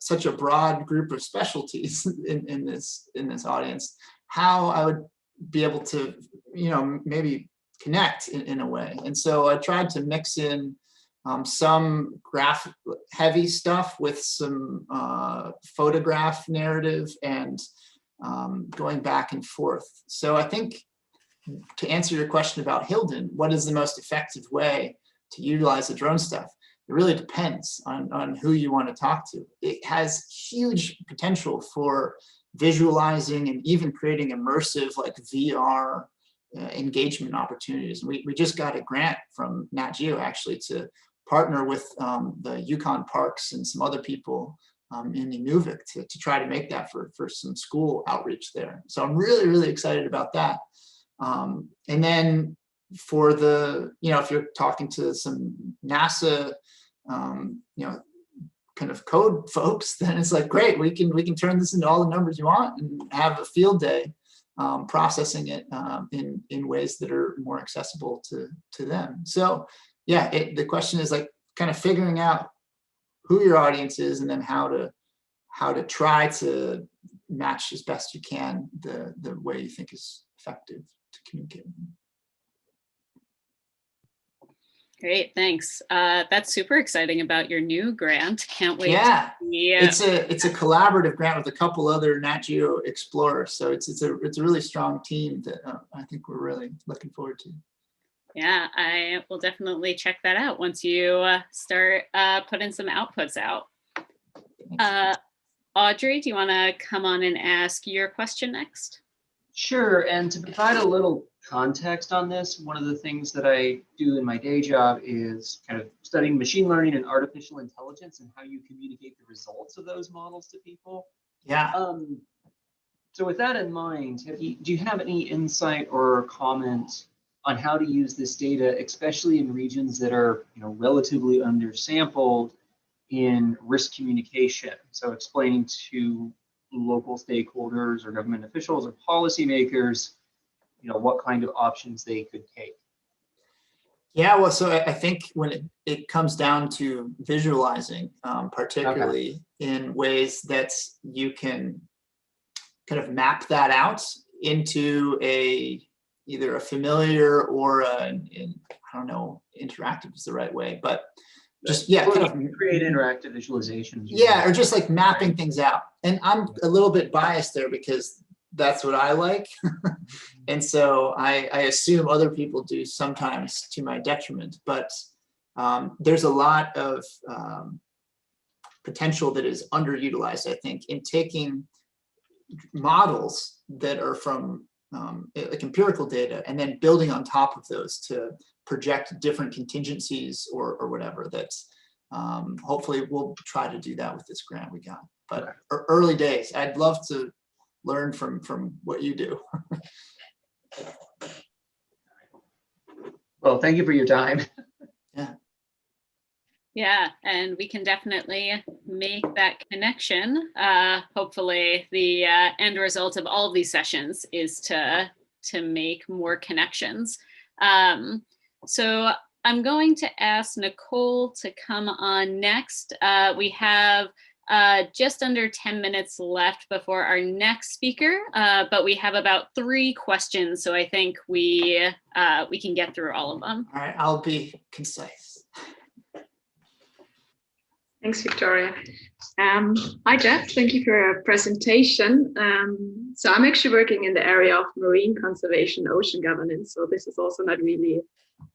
such a broad group of specialties in this audience, how I would be able to, maybe connect in a way. And so I tried to mix in some graphic heavy stuff with some photograph narrative and going back and forth. So I think, to answer your question about Hilden, what is the most effective way to utilize the drone stuff? It really depends on who you want to talk to. It has huge potential for visualizing and even creating immersive, like VR engagement opportunities. We just got a grant from Nat Geo actually to partner with the Yukon Parks and some other people in Inuvik to try to make that for some school outreach there. So I'm really, really excited about that. And then for the, if you're talking to some NASA, kind of code folks, then it's like, great, we can turn this into all the numbers you want and have a field day processing it in ways that are more accessible to them. So yeah, the question is like kind of figuring out who your audience is and then how to try to match as best you can the way you think is effective to communicate.
Great, thanks. That's super exciting about your new grant. Can't wait.
Yeah,
Yeah,
it's a collaborative grant with a couple other Nat Geo explorers. So it's a really strong team that I think we're really looking forward to.
yeah, I will definitely check that out once you start putting some outputs out. Audrey, do you want to come on and ask your question next?
Sure, and to provide a little context on this, one of the things that I do in my day job is kind of studying machine learning and artificial intelligence and how you communicate the results of those models to people.
Yeah.
So with that in mind, do you have any insight or comment on how to use this data, especially in regions that are, you know, relatively undersampled in risk communication? So explaining to local stakeholders or government officials or policymakers, you know, what kind of options they could take.
Yeah, well, so I think when it comes down to visualizing, particularly in ways that you can kind of map that out into either a familiar or I don't know, interactive is the right way, but just, yeah, kind of
create interactive visualizations.
Yeah, or just like mapping things out. And I'm a little bit biased there because that's what I like. And so I assume other people do sometimes to my detriment, but there's a lot of potential that is underutilized, I think, in taking models that are from like empirical data and then building on top of those to project different contingencies or whatever. That's hopefully we'll try to do that with this grant we got, but early days. I'd love to learn from what you do.
Well, thank you for your time.
Yeah, and we can definitely make that connection. Hopefully the end result of all of these sessions is to make more connections. So I'm going to ask Nicole to come on next. We have just under 10 minutes left before our next speaker, but we have about 3 questions, so I think we can get through all of them.
All right, I'll be concise.
Thanks, Victoria. Hi, Jeff. Thank you for your presentation. So I'm actually working in the area of marine conservation, ocean governance. So this is also not really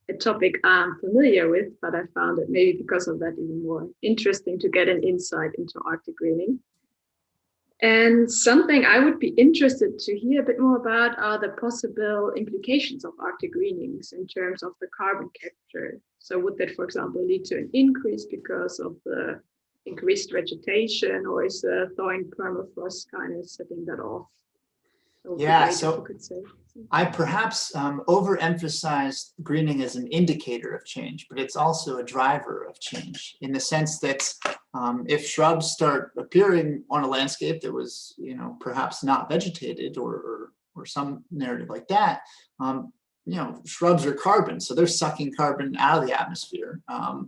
a topic I'm familiar with, but I found it maybe because of that even more interesting to get an insight into Arctic greening. And something I would be interested to hear a bit more about are the possible implications of Arctic greenings in terms of the carbon capture. So would that, for example, lead to an increase because of the increased vegetation, or is the thawing permafrost kind of setting that off?
Yeah, so I perhaps overemphasized greening as an indicator of change, but it's also a driver of change in the sense that if shrubs start appearing on a landscape that was, you know, perhaps not vegetated or some narrative like that, you know, shrubs are carbon, so they're sucking carbon out of the atmosphere,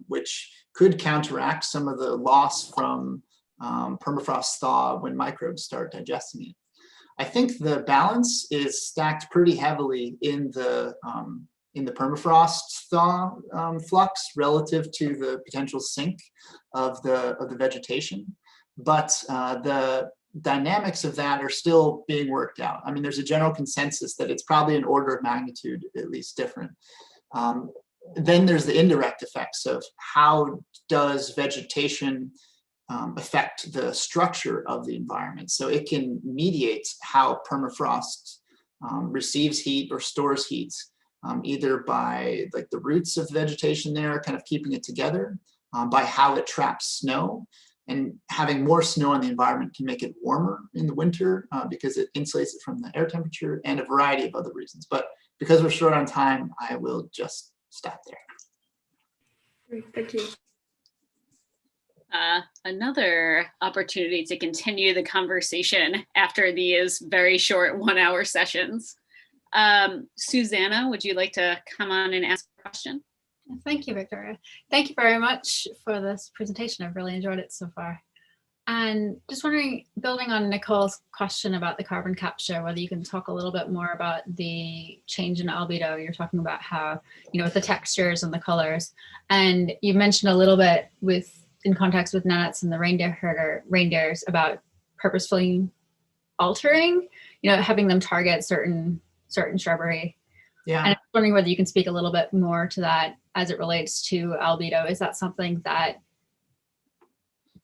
which could counteract some of the loss from permafrost thaw when microbes start digesting it. I think the balance is stacked pretty heavily in the permafrost thaw flux relative to the potential sink of the vegetation, but the dynamics of that are still being worked out. I mean, there's a general consensus that it's probably an order of magnitude at least different. Then there's the indirect effects of how does vegetation affect the structure of the environment. So it can mediate how permafrost receives heat or stores heat, either by like the roots of vegetation there kind of keeping it together, by how it traps snow. And having more snow in the environment can make it warmer in the winter because it insulates it from the air temperature, and a variety of other reasons. But because we're short on time, I will just stop there.
Great, thank you.
Another opportunity to continue the conversation after these very short 1-hour sessions. Susanna, would you like to come on and ask a question?
Thank you, Victoria. Thank you very much for this presentation. I've really enjoyed it so far. And just wondering, building on Nicole's question about the carbon capture, whether you can talk a little bit more about the change in albedo. You're talking about how, with the textures and the colors. And you mentioned a little bit in context with Nanets and the reindeers about purposefully altering, having them target certain shrubbery.
Yeah.
And I'm wondering whether you can speak a little bit more to that as it relates to albedo. Is that something that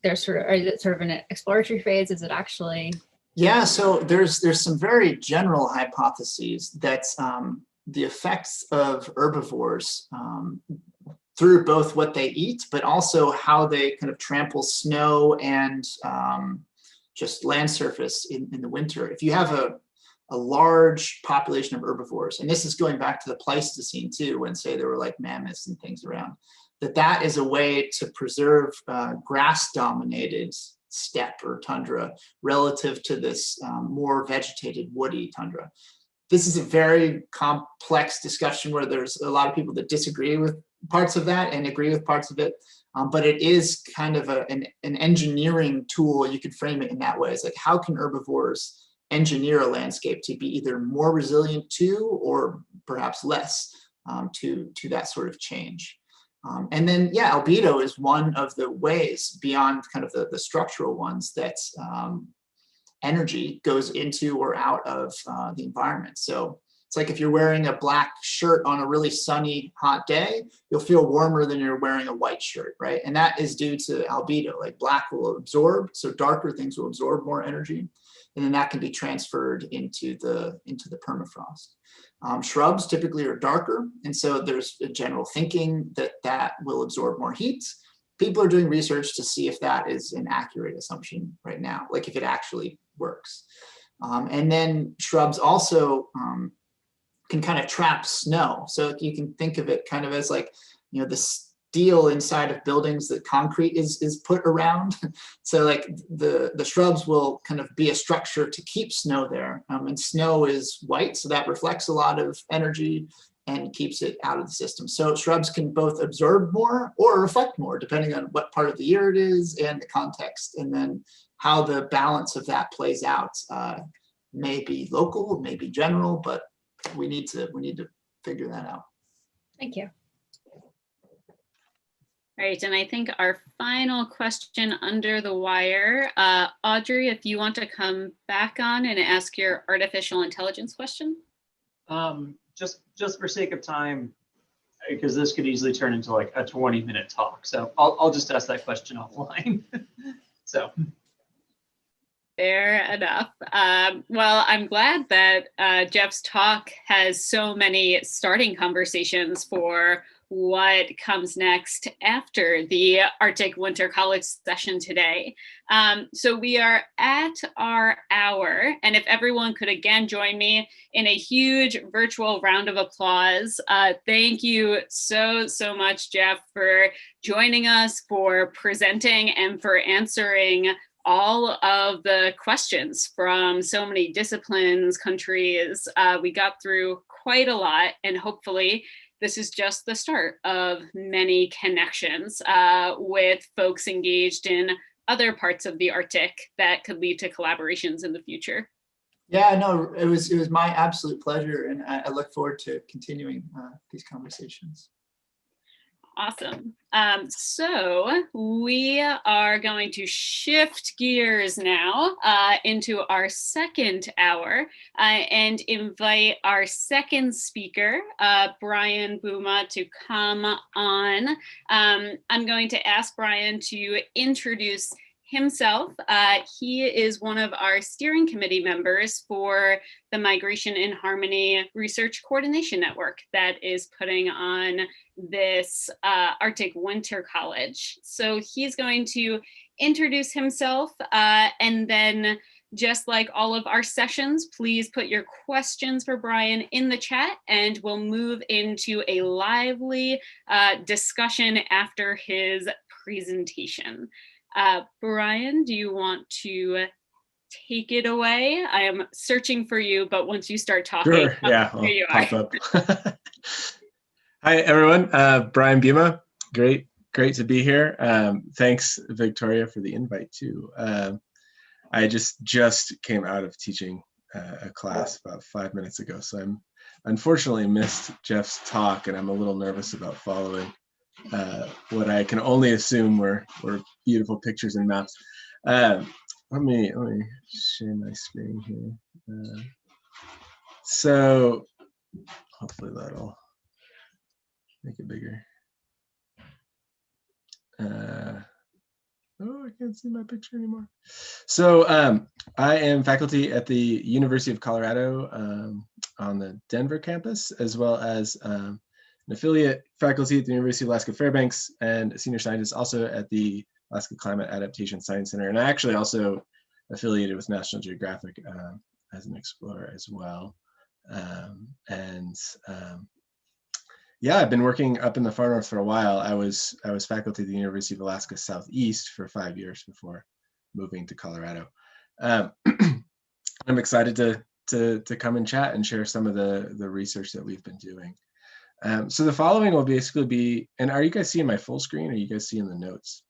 is it sort of an exploratory phase? Is it actually?
Yeah, so there's some very general hypotheses that the effects of herbivores through both what they eat, but also how they kind of trample snow and just land surface in the winter. If you have a large population of herbivores, and this is going back to the Pleistocene too, when say there were like mammoths and things around, that is a way to preserve grass-dominated steppe or tundra relative to this more vegetated woody tundra. This is a very complex discussion where there's a lot of people that disagree with parts of that and agree with parts of it, but it is kind of an engineering tool. You could frame it in that way. It's like, how can herbivores engineer a landscape to be either more resilient to or perhaps less to that sort of change. And then, yeah, albedo is one of the ways beyond kind of the structural ones that energy goes into or out of the environment. So it's like if you're wearing a black shirt on a really sunny, hot day, you'll feel warmer than you're wearing a white shirt, right? And that is due to albedo. Like black will absorb, so darker things will absorb more energy, and then that can be transferred into the permafrost. Shrubs typically are darker, and so there's a general thinking that will absorb more heat. People are doing research to see if that is an accurate assumption right now, like if it actually works. And then shrubs also can kind of trap snow. So you can think of it kind of as like, the steel inside of buildings that concrete is put around. So like the shrubs will kind of be a structure to keep snow there. And snow is white, so that reflects a lot of energy and keeps it out of the system. So shrubs can both absorb more or reflect more, depending on what part of the year it is and the context, and then how the balance of that plays out. May be local, may be general, but we need to figure that out.
Thank you.
All right, and I think our final question under the wire, Audrey, if you want to come back on and ask your artificial intelligence question.
Just for sake of time, because this could easily turn into like a 20-minute talk. So I'll just ask that question offline. So.
Fair enough. Well, I'm glad that Jeff's talk has so many starting conversations for what comes next after the Arctic Winter College session today. So we are at our hour, and if everyone could again join me in a huge virtual round of applause. Thank you so much, Jeff, for joining us, for presenting, and for answering all of the questions from so many disciplines, countries. We got through quite a lot, and hopefully this is just the start of many connections with folks engaged in other parts of the Arctic that could lead to collaborations in the future.
Yeah, no, it was my absolute pleasure, and I look forward to continuing these conversations.
Awesome. So we are going to shift gears now into our second hour and invite our second speaker, Brian Bouma, to come on. I'm going to ask Brian to introduce himself. He is one of our steering committee members for the Migration in Harmony Research Coordination Network that is putting on this Arctic Winter College. So he's going to introduce himself, and then just like all of our sessions, please put your questions for Brian in the chat, and we'll move into a lively discussion after his presentation. Brian, do you want to take it away? I am searching for you, but once you start talking,
sure. Yeah,
here you
I'll pop
are.
up. Hi, everyone. Brian Bima. Great to be here. Thanks, Victoria, for the invite, too. I just came out of teaching a class about 5 minutes ago, so I'm unfortunately missed Jeff's talk, and I'm a little nervous about following what I can only assume were beautiful pictures and maps. Let me share my screen here. So hopefully that'll make it bigger. Oh, I can't see my picture anymore. So I am faculty at the University of Colorado on the Denver campus, as well as an affiliate faculty at the University of Alaska Fairbanks, and a senior scientist also at the Alaska Climate Adaptation Science Center. And I actually also affiliated with National Geographic as an explorer as well. Yeah, I've been working up in the far north for a while. I was faculty at the University of Alaska Southeast for 5 years before moving to Colorado. I'm excited to come and chat and share some of the research that we've been doing. So the following will basically be, and are you guys seeing my full screen, or are you guys seeing the notes?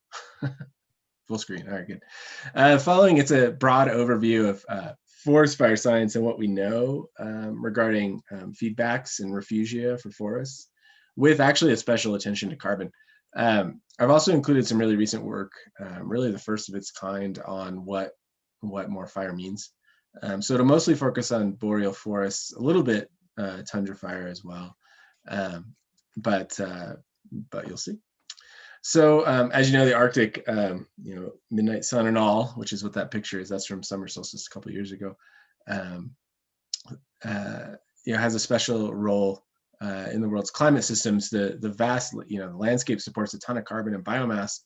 Full screen, all right, good. Following, it's a broad overview of forest fire science and what we know regarding feedbacks and refugia for forests, with actually a special attention to carbon. I've also included some really recent work, really the first of its kind, on what more fire means. So it'll mostly focus on boreal forests, a little bit tundra fire as well, but you'll see. So as you know, the Arctic, midnight sun and all, which is what that picture is, that's from summer solstice a couple of years ago, has a special role in the world's climate systems. The vast, the landscape supports a ton of carbon and biomass,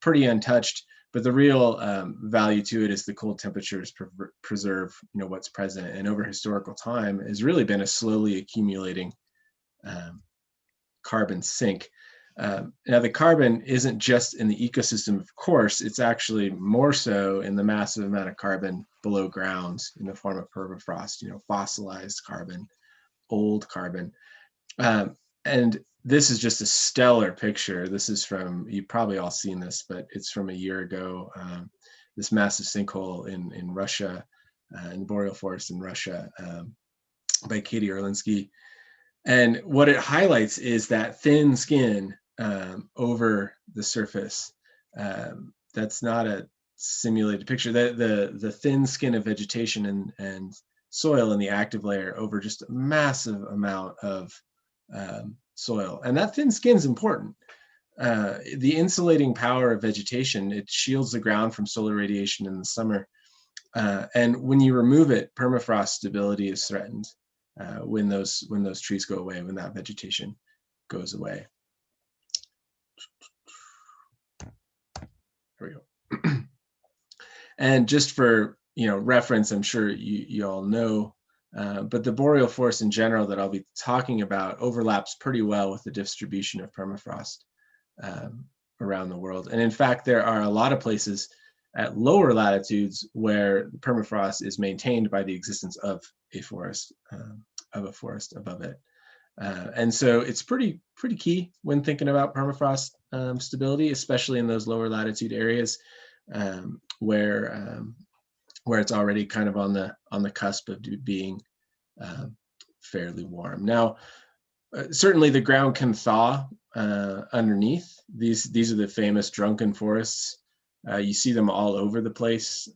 pretty untouched, but the real value to it is the cold temperatures preserve, what's present. And over historical time has really been a slowly accumulating carbon sink. Now the carbon isn't just in the ecosystem, of course, it's actually more so in the massive amount of carbon below ground in the form of permafrost, fossilized carbon, old carbon. And this is just a stellar picture. This is from, you've probably all seen this, but it's from a year ago, this massive sinkhole in Russia, in the boreal forest in Russia, by Katie Erlinsky. And what it highlights is that thin skin over the surface. That's not a simulated picture. The thin skin of vegetation and soil in the active layer over just a massive amount of soil. And that thin skin is important. The insulating power of vegetation, it shields the ground from solar radiation in the summer. And when you remove it, permafrost stability is threatened when those trees go away, when that vegetation goes away. There we go. And just for reference, I'm sure you all know, but the boreal forest in general that I'll be talking about overlaps pretty well with the distribution of permafrost around the world. And in fact, there are a lot of places at lower latitudes where the permafrost is maintained by the existence of a forest above it. And so it's pretty key when thinking about permafrost stability, especially in those lower latitude areas where it's already kind of on the cusp of being fairly warm. Now, certainly the ground can thaw underneath. These are the famous Drunken Forests. You see them all over the place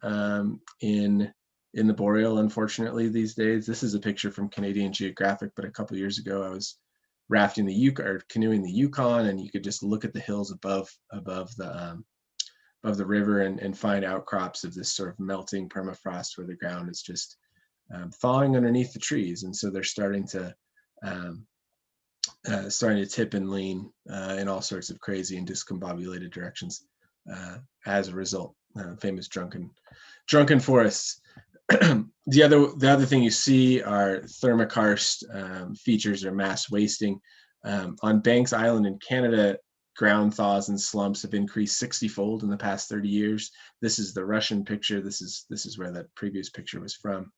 in the boreal, unfortunately, these days. This is a picture from Canadian Geographic, but a couple of years ago I was rafting the Yukon, or canoeing the Yukon, and you could just look at the hills above the river and find outcrops of this sort of melting permafrost where the ground is just thawing underneath the trees, and so they're starting to tip and lean in all sorts of crazy and discombobulated directions as a result. Famous Drunken Forests. The other thing you see are thermokarst features or mass wasting. On Banks Island in Canada, ground thaws and slumps have increased 60-fold in the past 30 years. This is the Russian picture. This is where that previous picture was from.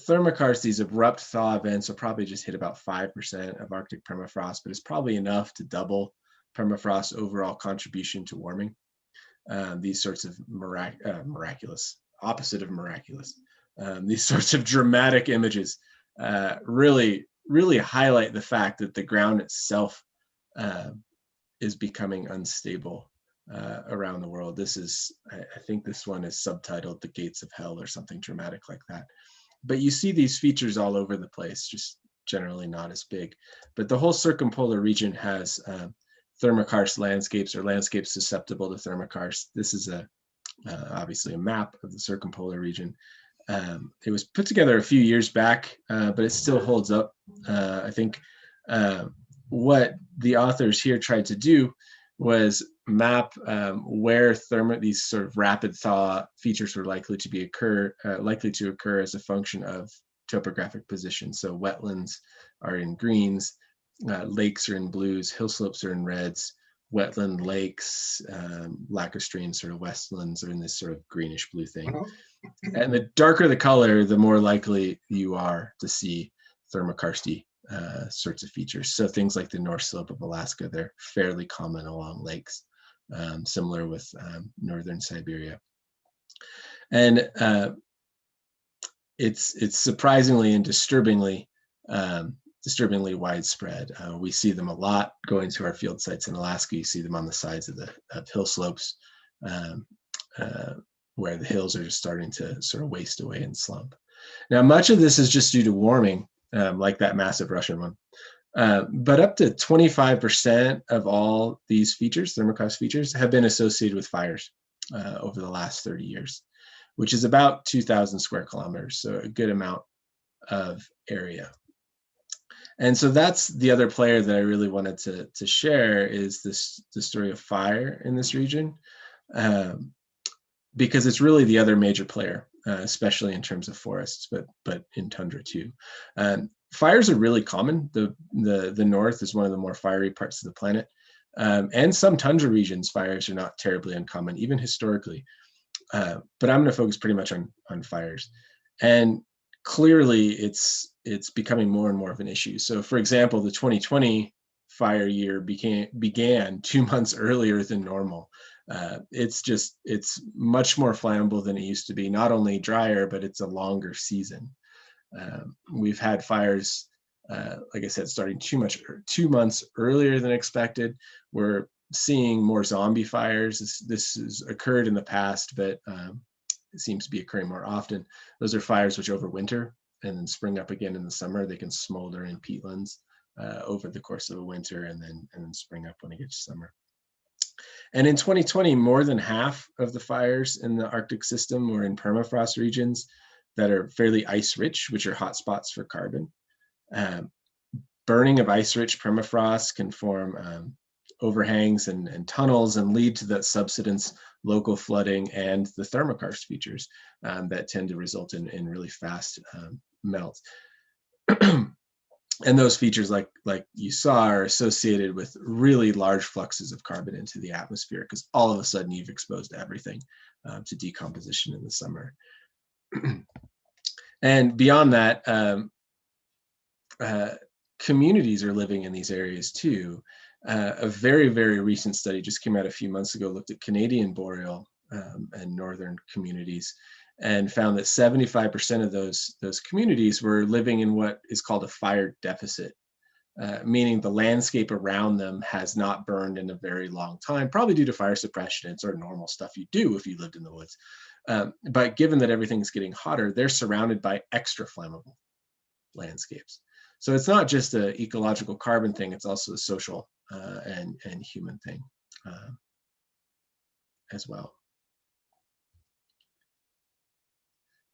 thermokarst, these abrupt thaw events, will probably just hit about 5% of Arctic permafrost, but it's probably enough to double permafrost's overall contribution to warming. These sorts of miraculous, opposite of miraculous, these sorts of dramatic images really highlight the fact that the ground itself is becoming unstable around the world. This is, I think this one is subtitled "The Gates of Hell" or something dramatic like that. But you see these features all over the place, just generally not as big. But the whole circumpolar region has thermokarst landscapes, or landscapes susceptible to thermokarst. This is obviously a map of the circumpolar region. It was put together a few years back, but it still holds up. I think what the authors here tried to do was map where these sort of rapid thaw features were likely to occur as a function of topographic position. So wetlands are in greens, lakes are in blues, hill slopes are in reds, wetland lakes, lacustrine sort of westlands are in this sort of greenish blue thing. And the darker the color, the more likely you are to see thermokarsty sorts of features. So things like the North Slope of Alaska, they're fairly common along lakes, similar with northern Siberia. And it's surprisingly and disturbingly widespread. We see them a lot going to our field sites in Alaska. You see them on the sides of hill slopes where the hills are just starting to sort of waste away and slump. Now, much of this is just due to warming, like that massive Russian one. But up to 25% of all these features, thermokarst features, have been associated with fires over the last 30 years, which is about 2,000 square kilometers, so a good amount of area. And so that's the other player that I really wanted to share, is the story of fire in this region, because it's really the other major player, especially in terms of forests, but in tundra too. Fires are really common. The north is one of the more fiery parts of the planet, and some tundra regions, fires are not terribly uncommon, even historically. But I'm going to focus pretty much on fires, and clearly it's becoming more and more of an issue. So, for example, the 2020 fire year began 2 months earlier than normal. It's much more flammable than it used to be. Not only drier, but it's a longer season. We've had fires, like I said, starting 2 months earlier than expected. We're seeing more zombie fires. This has occurred in the past, but it seems to be occurring more often. Those are fires which overwinter and then spring up again in the summer. They can smolder in peatlands over the course of a winter and then spring up when it gets summer. And in 2020, more than half of the fires in the Arctic system were in permafrost regions that are fairly ice-rich, which are hotspots for carbon. Burning of ice-rich permafrost can form overhangs and tunnels and lead to that subsidence, local flooding, and the thermokarst features that tend to result in really fast melt. And those features, like you saw, are associated with really large fluxes of carbon into the atmosphere, because all of a sudden you've exposed everything to decomposition in the summer. And beyond that, communities are living in these areas too. A very, very recent study just came out a few months ago, looked at Canadian boreal and northern communities, and found that 75% of those communities were living in what is called a fire deficit, meaning the landscape around them has not burned in a very long time, probably due to fire suppression and sort of normal stuff you do if you lived in the woods. But given that everything's getting hotter, they're surrounded by extra flammable landscapes. So it's not just an ecological carbon thing, it's also a social and human thing as well.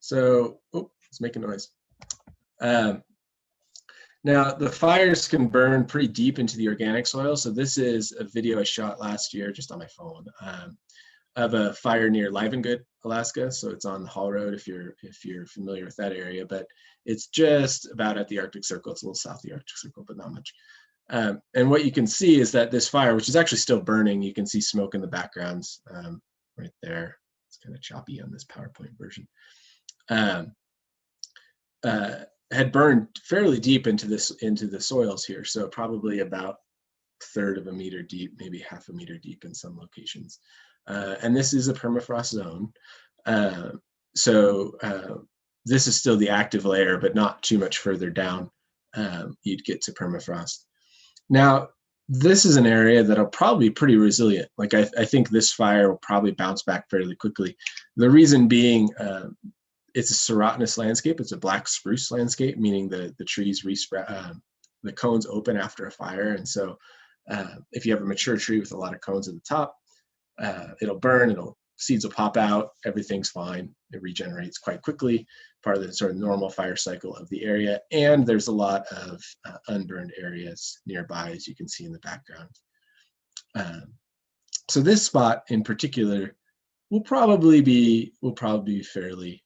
So, it's making noise. Now, the fires can burn pretty deep into the organic soil. So this is a video I shot last year just on my phone of a fire near Livengood, Alaska. So it's on the Haul Road if you're familiar with that area, but it's just about at the Arctic Circle. It's a little south of the Arctic Circle, but not much. And what you can see is that this fire, which is actually still burning, you can see smoke in the backgrounds right there. It's kind of choppy on this PowerPoint version. had burned fairly deep into the soils here, so probably about a third of a meter deep, maybe half a meter deep in some locations. And this is a permafrost zone. So this is still the active layer, but not too much further down you'd get to permafrost. Now, this is an area that'll probably be pretty resilient. Like I think this fire will probably bounce back fairly quickly. The reason being, it's a serotinous landscape. It's a black spruce landscape, meaning the trees the cones open after a fire. And so if you have a mature tree with a lot of cones at the top, it'll burn, seeds will pop out, everything's fine. It regenerates quite quickly, part of the sort of normal fire cycle of the area. And there's a lot of unburned areas nearby, as you can see in the background. So this spot in particular will probably be fairly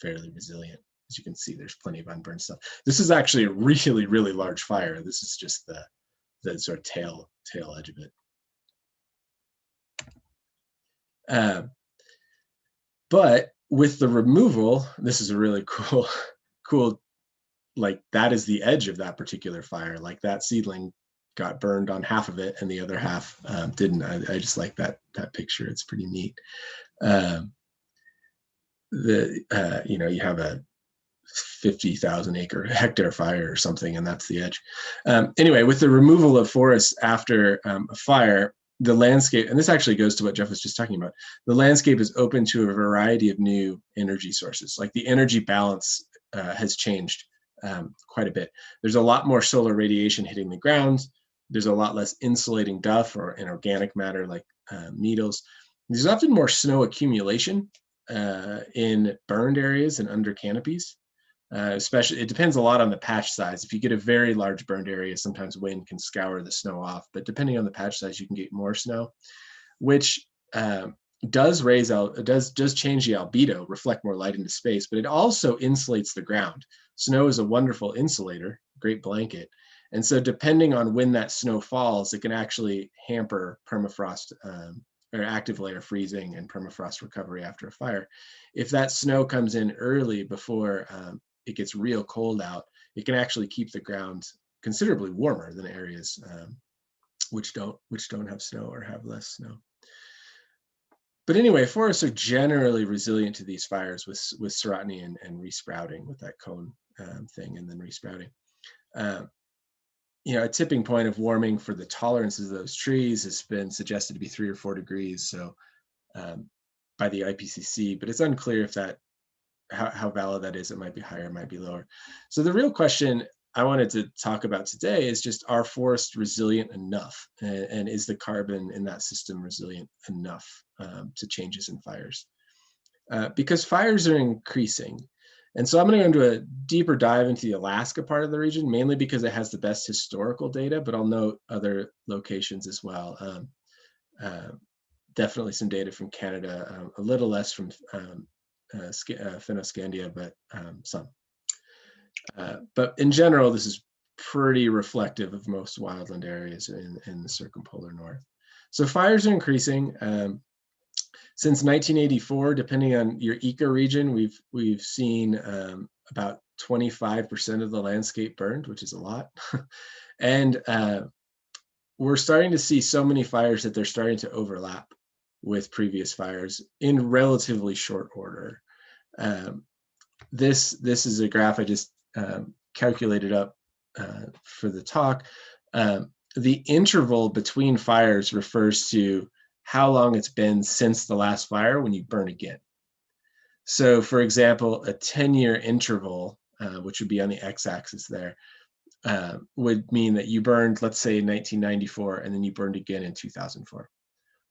resilient. As you can see, there's plenty of unburned stuff. This is actually a really, really large fire. This is just the sort of tail edge of it. But with the removal, this is a really cool, like that is the edge of that particular fire. Like that seedling got burned on half of it and the other half didn't. I just like that picture. It's pretty neat. You have a 50,000 hectare fire or something, and that's the edge. Anyway, with the removal of forests after a fire, the landscape, and this actually goes to what Jeff was just talking about, the landscape is open to a variety of new energy sources. Like the energy balance has changed quite a bit. There's a lot more solar radiation hitting the ground. There's a lot less insulating duff or inorganic matter like needles. There's often more snow accumulation in burned areas and under canopies. Especially, it depends a lot on the patch size. If you get a very large burned area, sometimes wind can scour the snow off, but depending on the patch size, you can get more snow, which does change the albedo, reflect more light into space, but it also insulates the ground. Snow is a wonderful insulator, great blanket. And so depending on when that snow falls, it can actually hamper permafrost or active layer freezing and permafrost recovery after a fire. If that snow comes in early before it gets real cold out, it can actually keep the ground considerably warmer than areas which don't have snow or have less snow. But anyway, forests are generally resilient to these fires with serotiny and resprouting with that cone thing and then resprouting. A tipping point of warming for the tolerances of those trees has been suggested to be 3 or 4 degrees. So by the IPCC, but it's unclear if how valid that is. It might be higher, it might be lower. So the real question I wanted to talk about today is just, are forests resilient enough? And is the carbon in that system resilient enough to changes in fires? Because fires are increasing. And so I'm going to go into a deeper dive into the Alaska part of the region, mainly because it has the best historical data, but I'll note other locations as well. Definitely some data from Canada, a little less from Fennoscandia, but some. But in general, this is pretty reflective of most wildland areas in the circumpolar north. So fires are increasing. Since 1984, depending on your ecoregion, we've seen about 25% of the landscape burned, which is a lot. And we're starting to see so many fires that they're starting to overlap with previous fires in relatively short order. This is a graph I just calculated up for the talk. The interval between fires refers to how long it's been since the last fire when you burn again. So for example, a 10-year interval, which would be on the x-axis there, would mean that you burned, let's say 1994, and then you burned again in 2004.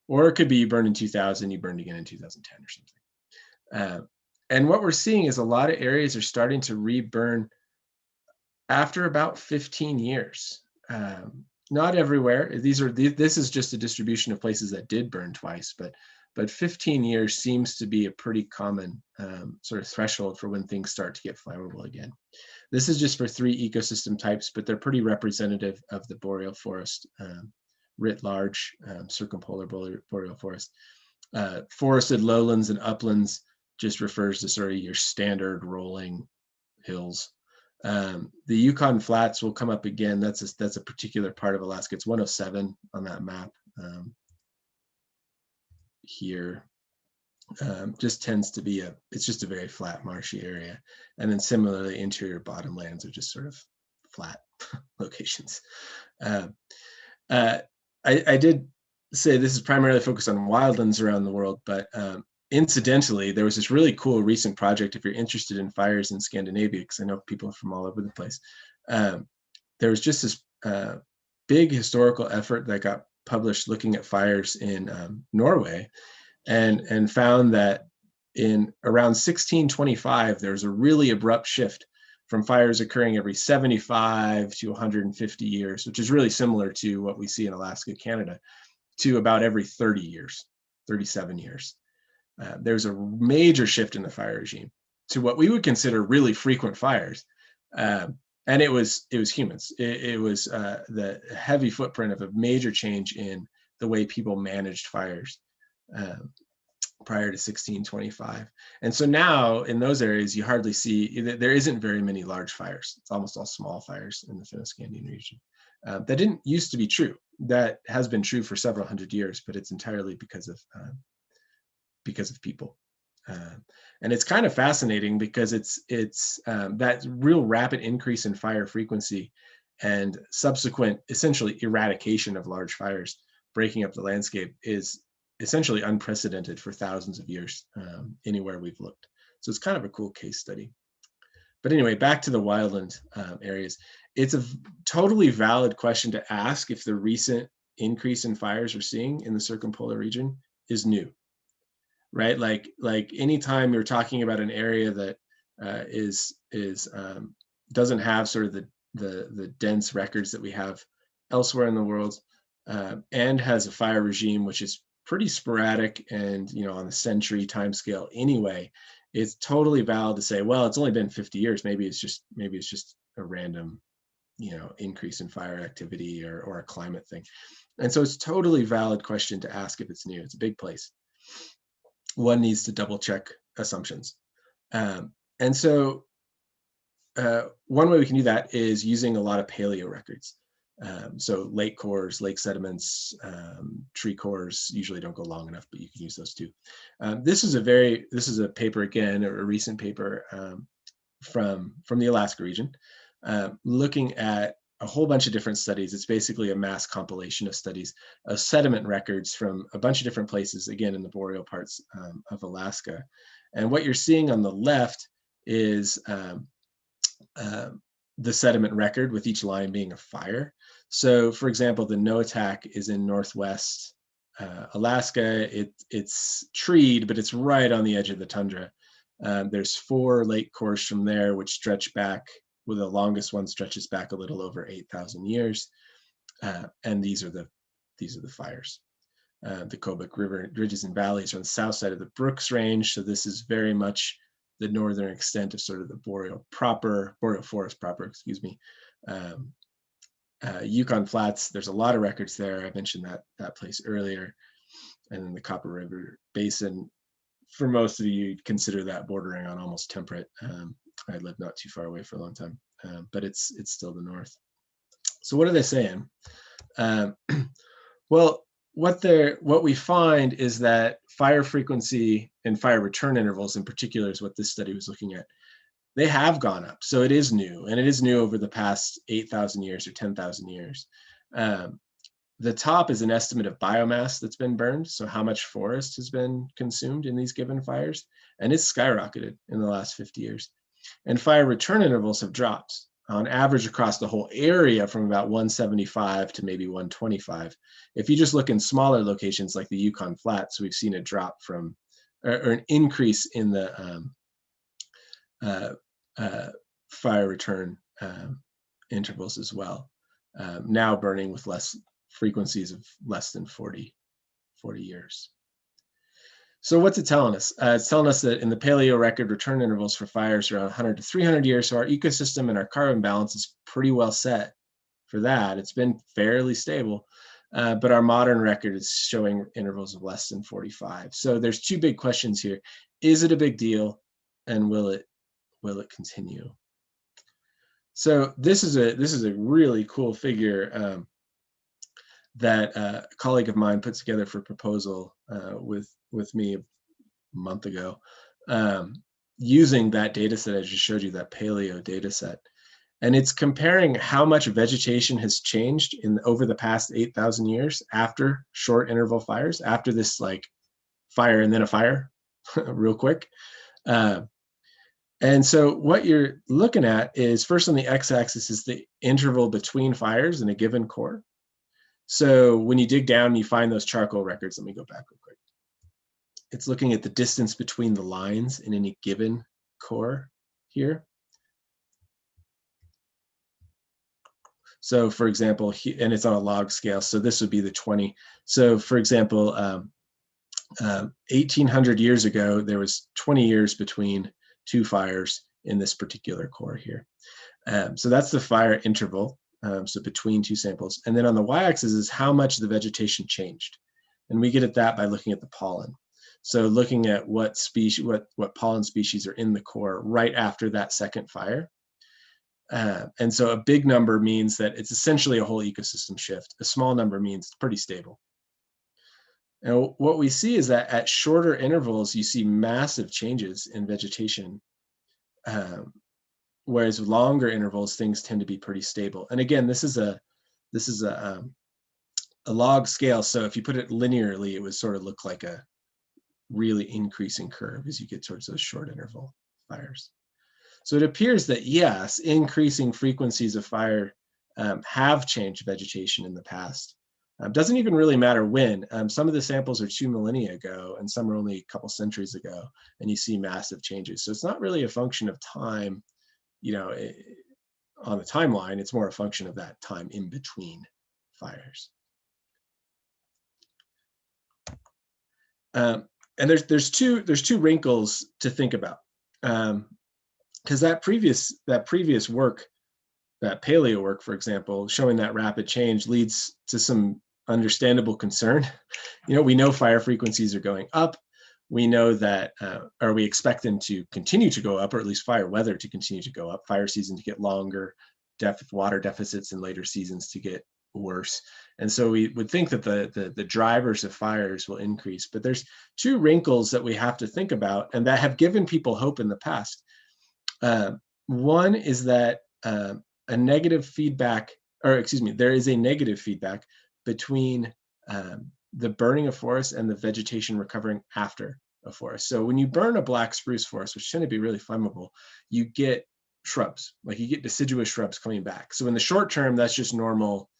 Or it could be you burned in 2000, you burned again in 2010 or something. And what we're seeing is a lot of areas are starting to reburn after about 15 years. Not everywhere. This is just a distribution of places that did burn twice, but 15 years seems to be a pretty common sort of threshold for when things start to get flammable again. This is just for 3 ecosystem types, but they're pretty representative of the boreal forest writ large, circumpolar boreal forest. Forested lowlands and uplands just refers to sort of your standard rolling hills. The Yukon Flats will come up again. That's a particular part of Alaska. It's 107 on that map here. Just tends to be it's just a very flat marshy area. And then similarly, interior bottomlands are just sort of flat locations. I did say this is primarily focused on wildlands around the world, but incidentally, there was this really cool recent project, if you're interested in fires in Scandinavia, because I know people from all over the place. There was just this big historical effort that got published looking at fires in Norway, and found that in around 1625, there was a really abrupt shift from fires occurring every 75 to 150 years, which is really similar to what we see in Alaska, Canada, to about every 30 years, 37 years. There's a major shift in the fire regime to what we would consider really frequent fires. And it was humans. It was the heavy footprint of a major change in the way people managed fires prior to 1625. And so now in those areas, you hardly see, there isn't very many large fires. It's almost all small fires in the Fennoscandian region. That didn't used to be true. That has been true for several hundred years, but it's entirely because of people. And it's kind of fascinating because it's that real rapid increase in fire frequency and subsequent essentially eradication of large fires breaking up the landscape is essentially unprecedented for thousands of years anywhere we've looked. So it's kind of a cool case study. But anyway, back to the wildland areas. It's a totally valid question to ask if the recent increase in fires we're seeing in the circumpolar region is new, right? Like anytime you're talking about an area that doesn't have sort of the dense records that we have elsewhere in the world, and has a fire regime which is pretty sporadic and on the century timescale anyway, it's totally valid to say, well, it's only been 50 years. Maybe it's just a random, increase in fire activity or a climate thing. And so it's totally valid question to ask if it's new. It's a big place. One needs to double check assumptions. And so one way we can do that is using a lot of paleo records. So lake cores, lake sediments, tree cores usually don't go long enough, but you can use those too. This is a paper again, a recent paper from the Alaska region, looking at a whole bunch of different studies. It's basically a mass compilation of studies of sediment records from a bunch of different places, again, in the boreal parts of Alaska. And what you're seeing on the left is the sediment record, with each line being a fire. So for example, the Noatak is in northwest Alaska. It's treed, but it's right on the edge of the tundra. There's 4 lake cores from there, which stretch back, well, the longest one stretches back a little over 8,000 years. And these are the fires. The Kobuk River ridges and valleys are on the south side of the Brooks Range. So this is very much the northern extent of sort of the boreal forest proper, excuse me. Yukon Flats, there's a lot of records there. I mentioned that place earlier. And then the Copper River Basin, for most of you, consider that bordering on almost temperate. I lived not too far away for a long time, but it's still the north. So what are they saying? Well, what we find is that fire frequency and fire return intervals in particular is what this study was looking at. They have gone up. So it is new, and it is new over the past 8,000 years or 10,000 years. The top is an estimate of biomass that's been burned. So how much forest has been consumed in these given fires, and it's skyrocketed in the last 50 years. And fire return intervals have dropped on average across the whole area from about 175 to maybe 125. If you just look in smaller locations like the Yukon Flats, we've seen a drop from, or an increase in the fire return intervals as well. Now burning with less frequencies of less than 40 years. So what's it telling us? It's telling us that in the paleo record, return intervals for fires are around 100 to 300 years. So our ecosystem and our carbon balance is pretty well set for that. It's been fairly stable, but our modern record is showing intervals of less than 45. So there's 2 big questions here. Is it a big deal, and will it continue? So this is a really cool figure that a colleague of mine put together for proposal with me a month ago, using that data set I just showed you, that paleo data set. And it's comparing how much vegetation has changed over the past 8,000 years after short interval fires, after this like fire and then a fire real quick. And so what you're looking at is, first on the x-axis is the interval between fires in a given core. So when you dig down and you find those charcoal records, let me go back real quick. It's looking at the distance between the lines in any given core here. So for example, and it's on a log scale, so this would be the 20. So for example, 1,800 years ago, there was 20 years between two fires in this particular core here. So that's the fire interval, so between two samples. And then on the y-axis is how much the vegetation changed. And we get at that by looking at the pollen. So looking at what species, what pollen species are in the core right after that second fire. And so a big number means that it's essentially a whole ecosystem shift. A small number means it's pretty stable. And what we see is that at shorter intervals, you see massive changes in vegetation, whereas with longer intervals, things tend to be pretty stable. And again, this is a log scale. So if you put it linearly, it would sort of look like a really increasing curve as you get towards those short interval fires. So it appears that yes, increasing frequencies of fire have changed vegetation in the past. Doesn't even really matter when. Some of the samples are 2 millennia ago and some are only a couple centuries ago, and you see massive changes. So it's not really a function of time, you know, on the timeline. It's more a function of that time in between fires. And there's two wrinkles to think about. Because that previous work, that paleo work, for example, showing that rapid change leads to some understandable concern. You know, we know fire frequencies are going up. We know that, or we expect them to continue to go up, or at least fire weather to continue to go up, fire season to get longer, water deficits in later seasons to get worse. And so we would think that the drivers of fires will increase. But there's two wrinkles that we have to think about and that have given people hope in the past. One is that there is a negative feedback between the burning of forests and the vegetation recovering after a forest. So when you burn a black spruce forest, which tend to be really flammable, you get shrubs, like you get deciduous shrubs coming back. So in the short term, that's just normal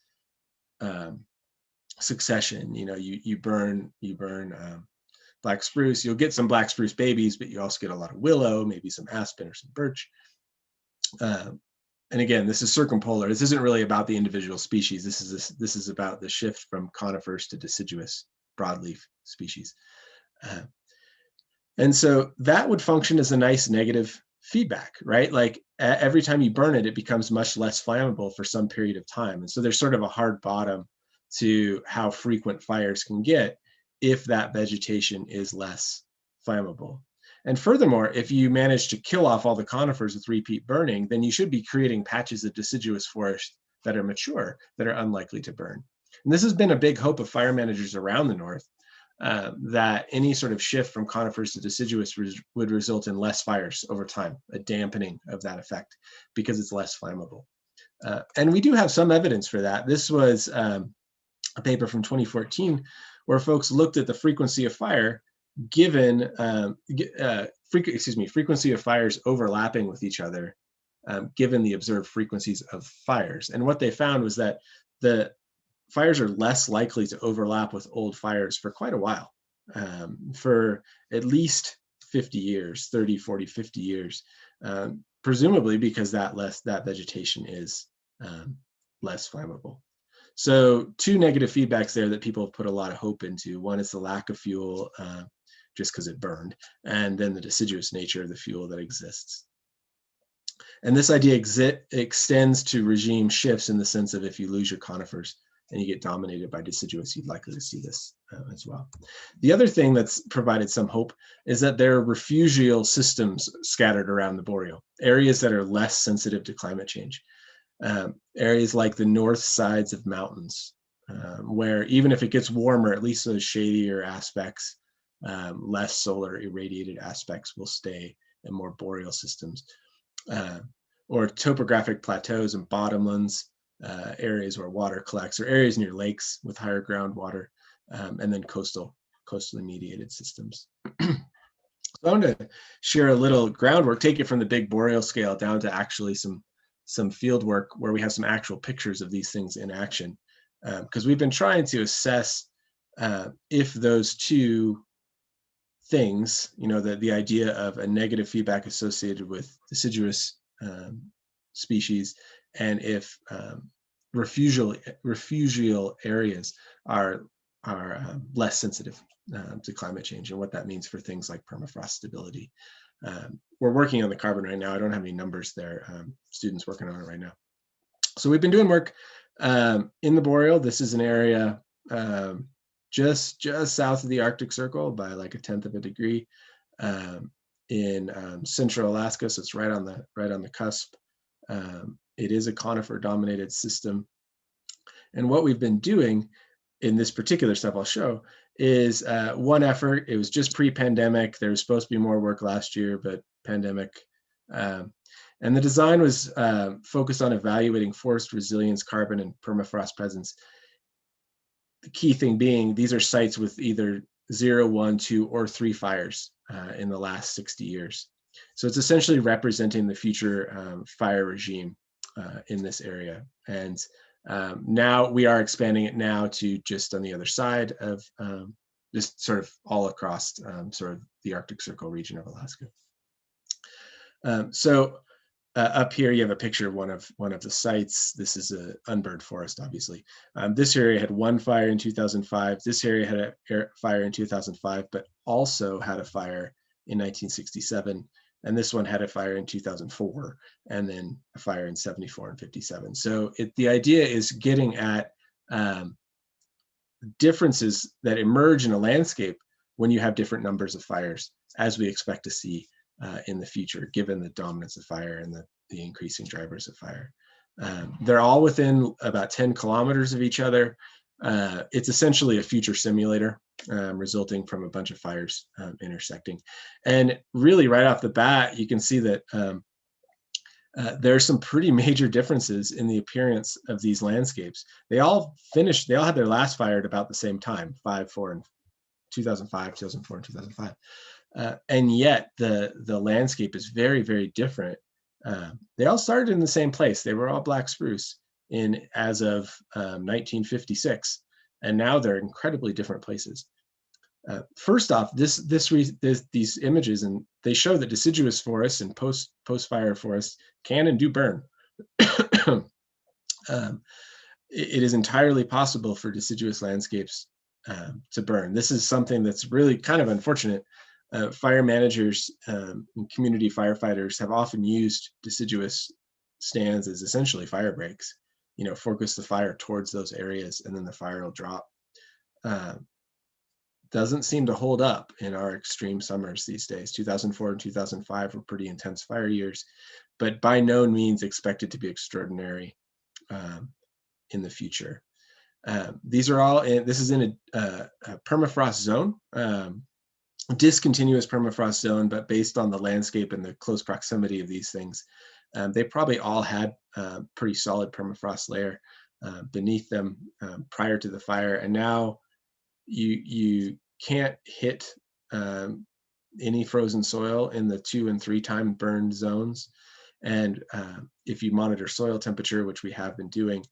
succession. You know, you burn black spruce, you'll get some black spruce babies, but you also get a lot of willow, maybe some aspen or some birch. And again, this is circumpolar. This isn't really about the individual species. This is about the shift from conifers to deciduous broadleaf species. And so that would function as a nice negative feedback, right? Like every time you burn it, it becomes much less flammable for some period of time. And so there's sort of a hard bottom to how frequent fires can get if that vegetation is less flammable. And furthermore, if you manage to kill off all the conifers with repeat burning, then you should be creating patches of deciduous forest that are mature, that are unlikely to burn. And this has been a big hope of fire managers around the North, that any sort of shift from conifers to deciduous would result in less fires over time, a dampening of that effect, because it's less flammable. And we do have some evidence for that. This was a paper from 2014 where folks looked at the frequency of fire given frequency of fires overlapping with each other, given the observed frequencies of fires. And what they found was that the fires are less likely to overlap with old fires for quite a while, for at least 50 years, 30, 40, 50 years, presumably because that vegetation is less flammable. So two negative feedbacks there that people have put a lot of hope into. One is the lack of fuel, just because it burned, and then the deciduous nature of the fuel that exists. And this idea extends to regime shifts in the sense of if you lose your conifers, and you get dominated by deciduous, you'd likely to see this as well. The other thing that's provided some hope is that there are refugial systems scattered around the boreal, areas that are less sensitive to climate change. Areas like the north sides of mountains, where even if it gets warmer, at least those shadier aspects, less solar irradiated aspects will stay in more boreal systems. Or topographic plateaus and bottomlands, areas where water collects, or areas near lakes with higher groundwater, and then coastally mediated systems. So I want to share a little groundwork, take it from the big boreal scale down to actually some field work where we have some actual pictures of these things in action. Because we've been trying to assess if those two things, the idea of a negative feedback associated with deciduous species, and if refugial areas are less sensitive to climate change, and what that means for things like permafrost stability. We're working on the carbon right now. I don't have any numbers there. Students working on it right now. So we've been doing work in the boreal. This is an area just south of the Arctic Circle by like 1/10 of a degree in central Alaska. So it's right on the cusp. It is a conifer dominated system. And what we've been doing in this particular stuff I'll show is one effort. It was just pre-pandemic. There was supposed to be more work last year, but pandemic. And the design was focused on evaluating forest resilience, carbon, and permafrost presence. The key thing being, these are sites with either 0, 1, 2, or 3 fires in the last 60 years. So it's essentially representing the future fire regime in this area. And now we are expanding it now to just on the other side of just sort of all across sort of the Arctic Circle region of Alaska. So up here you have a picture of one of the sites. This is an unburned forest, obviously. This area had 1 fire in 2005. This area had a fire in 2005, but also had a fire in 1967. And this one had a fire in 2004, and then a fire in 74 and 57. So the idea is getting at differences that emerge in a landscape when you have different numbers of fires, as we expect to see in the future, given the dominance of fire and the increasing drivers of fire. They're all within about 10 kilometers of each other. It's essentially a future simulator resulting from a bunch of fires intersecting. And really right off the bat, you can see that there are some pretty major differences in the appearance of these landscapes. They all had their last fire at about the same time, 2005, 2004, and 2005. And yet the landscape is very, very different. They all started in the same place. They were all black spruce as of 1956, and now they're incredibly different places. First off, these images, and they show that deciduous forests and post-fire forests can and do burn. It is entirely possible for deciduous landscapes to burn. This is something that's really kind of unfortunate. Fire managers and community firefighters have often used deciduous stands as essentially fire breaks. Focus the fire towards those areas, and then the fire will drop. Doesn't seem to hold up in our extreme summers these days. 2004 and 2005 were pretty intense fire years, but by no means expected to be extraordinary in the future. These are all this is in a permafrost zone, discontinuous permafrost zone, but based on the landscape and the close proximity of these things, they probably all had pretty solid permafrost layer beneath them prior to the fire. And now you can't hit any frozen soil in the 2 and 3 time burned zones. And if you monitor soil temperature, which we have been doing,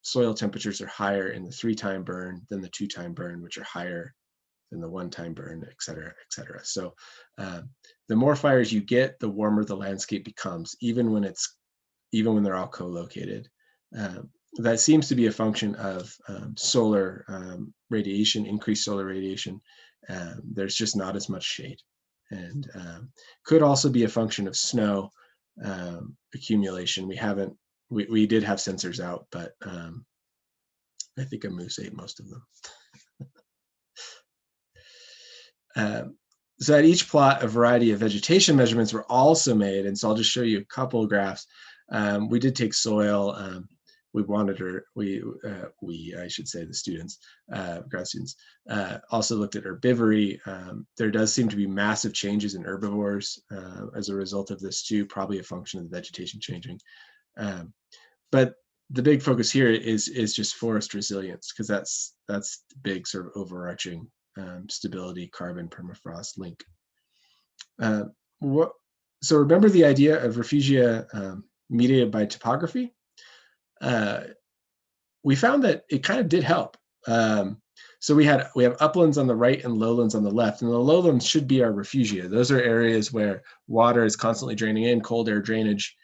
soil temperatures are higher in the 3 time burn than the 2 time burn, which are higher than the 1 time burn, et cetera, et cetera. So the more fires you get, the warmer the landscape becomes, even when they're all co-located. That seems to be a function of solar radiation, increased solar radiation. There's just not as much shade, and could also be a function of snow accumulation. We did have sensors out, but I think a moose ate most of them. So at each plot, a variety of vegetation measurements were also made. And so I'll just show you a couple of graphs. We did take soil. We monitored, I should say the students, grad students, also looked at herbivory. There does seem to be massive changes in herbivores as a result of this too, probably a function of the vegetation changing. But the big focus here is just forest resilience, because that's the big sort of overarching stability carbon permafrost link. So remember the idea of refugia mediated by topography? We found that it kind of did help. So we have uplands on the right and lowlands on the left, and the lowlands should be our refugia. Those are areas where water is constantly draining in, cold air drainage,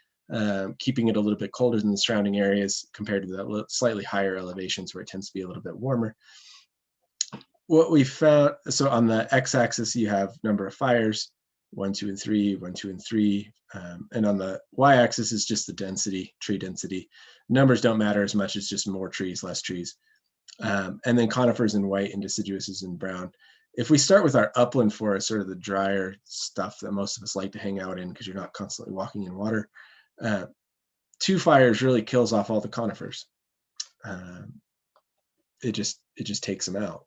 keeping it a little bit colder than the surrounding areas compared to the slightly higher elevations where it tends to be a little bit warmer. What we found, so on the x-axis you have number of fires, 1, 2, and 3, 1, 2, and 3, and on the y-axis is just the density, tree density. Numbers don't matter as much, it's just more trees, less trees. And then conifers in white and deciduous is in brown. If we start with our upland forest, sort of the drier stuff that most of us like to hang out in because you're not constantly walking in water, 2 fires really kills off all the conifers. It just takes them out.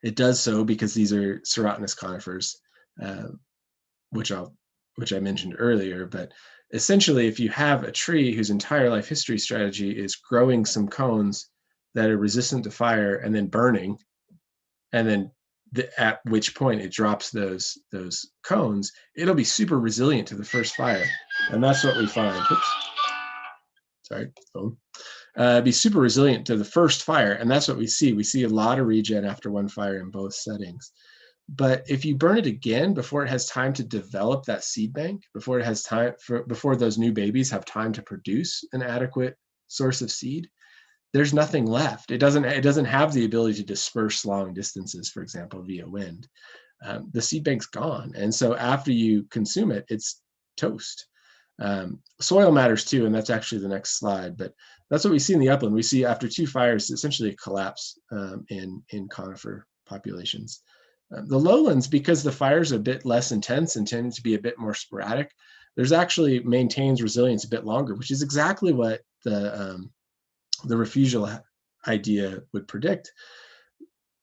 It does so because these are serotinous conifers, which I mentioned earlier. But essentially, if you have a tree whose entire life history strategy is growing some cones that are resistant to fire and then burning, and then at which point it drops those cones, it'll be super resilient to the first fire, and that's what we find. Oops. Sorry, phone. Be super resilient to the first fire, and that's what we see. We see a lot of regen after one fire in both settings. But if you burn it again before it has time to develop that seed bank, before it has time before those new babies have time to produce an adequate source of seed, there's nothing left. It doesn't have the ability to disperse long distances, for example, via wind. The seed bank's gone, and so after you consume it, it's toast. Soil matters too, and that's actually the next slide. But that's what we see in the upland. We see after 2 fires, essentially a collapse in conifer populations. The lowlands, because the fires are a bit less intense and tend to be a bit more sporadic, there's actually maintains resilience a bit longer, which is exactly what the refugial idea would predict.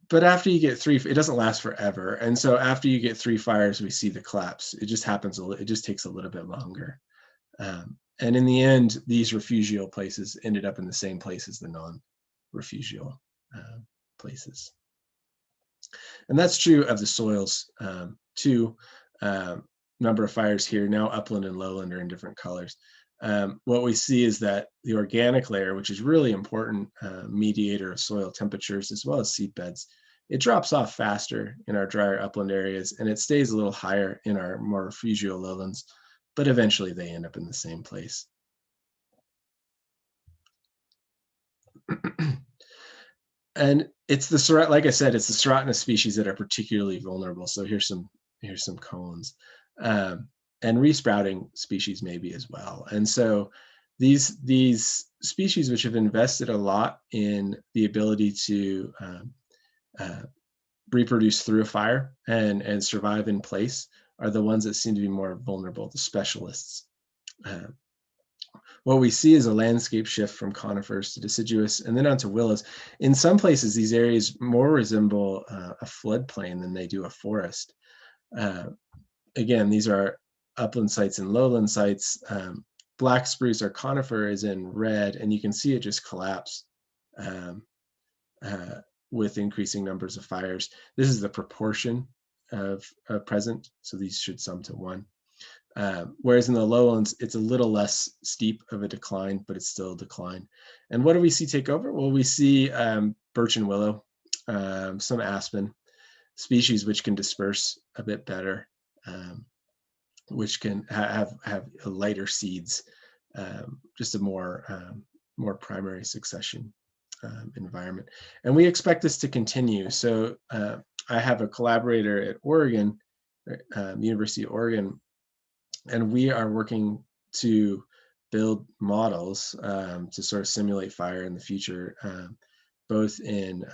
But after you get 3, it doesn't last forever. And so after you get 3 fires, we see the collapse. It just happens, it just takes a little bit longer. And in the end, these refugial places ended up in the same place as the non-refugial places. And that's true of the soils too. Number of fires here, now upland and lowland are in different colors. What we see is that the organic layer, which is really important mediator of soil temperatures as well as seed beds, it drops off faster in our drier upland areas, and it stays a little higher in our more refugial lowlands, but eventually they end up in the same place. And it's the, like I said, it's the serotinous species that are particularly vulnerable. So here's some cones. And resprouting species maybe as well. And so these species which have invested a lot in the ability to reproduce through a fire and survive in place are the ones that seem to be more vulnerable, the specialists. What we see is a landscape shift from conifers to deciduous and then onto willows. In some places, these areas more resemble a floodplain than they do a forest. Again, these are upland sites and lowland sites. Black spruce or conifer is in red, and you can see it just collapse with increasing numbers of fires. This is the proportion of present, so these should sum to 1. Whereas in the lowlands, it's a little less steep of a decline, but it's still a decline. And what do we see take over? Well, we see birch and willow, some aspen, species which can disperse a bit better, which can have lighter seeds, just a more primary succession environment. And we expect this to continue. So I have a collaborator at Oregon, University of Oregon, and we are working to build models to sort of simulate fire in the future, both in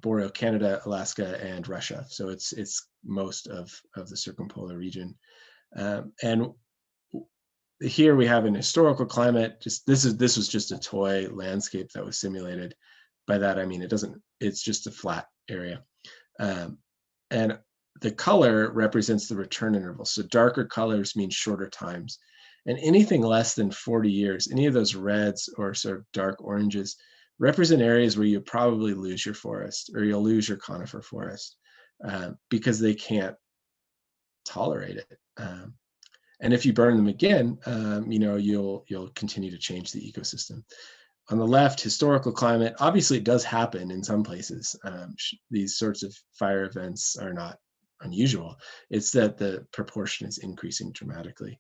boreal Canada, Alaska, and Russia. So it's most of the circumpolar region. And here we have an historical climate. This was just a toy landscape that was simulated. By that I mean it's just a flat area. And the color represents the return interval. So darker colors mean shorter times. And anything less than 40 years, any of those reds or sort of dark oranges, represent areas where you probably lose your forest, or you'll lose your conifer forest, because they can't tolerate it. And if you burn them again, you'll continue to change the ecosystem. On the left, historical climate, obviously it does happen in some places. These sorts of fire events are not unusual. It's that the proportion is increasing dramatically.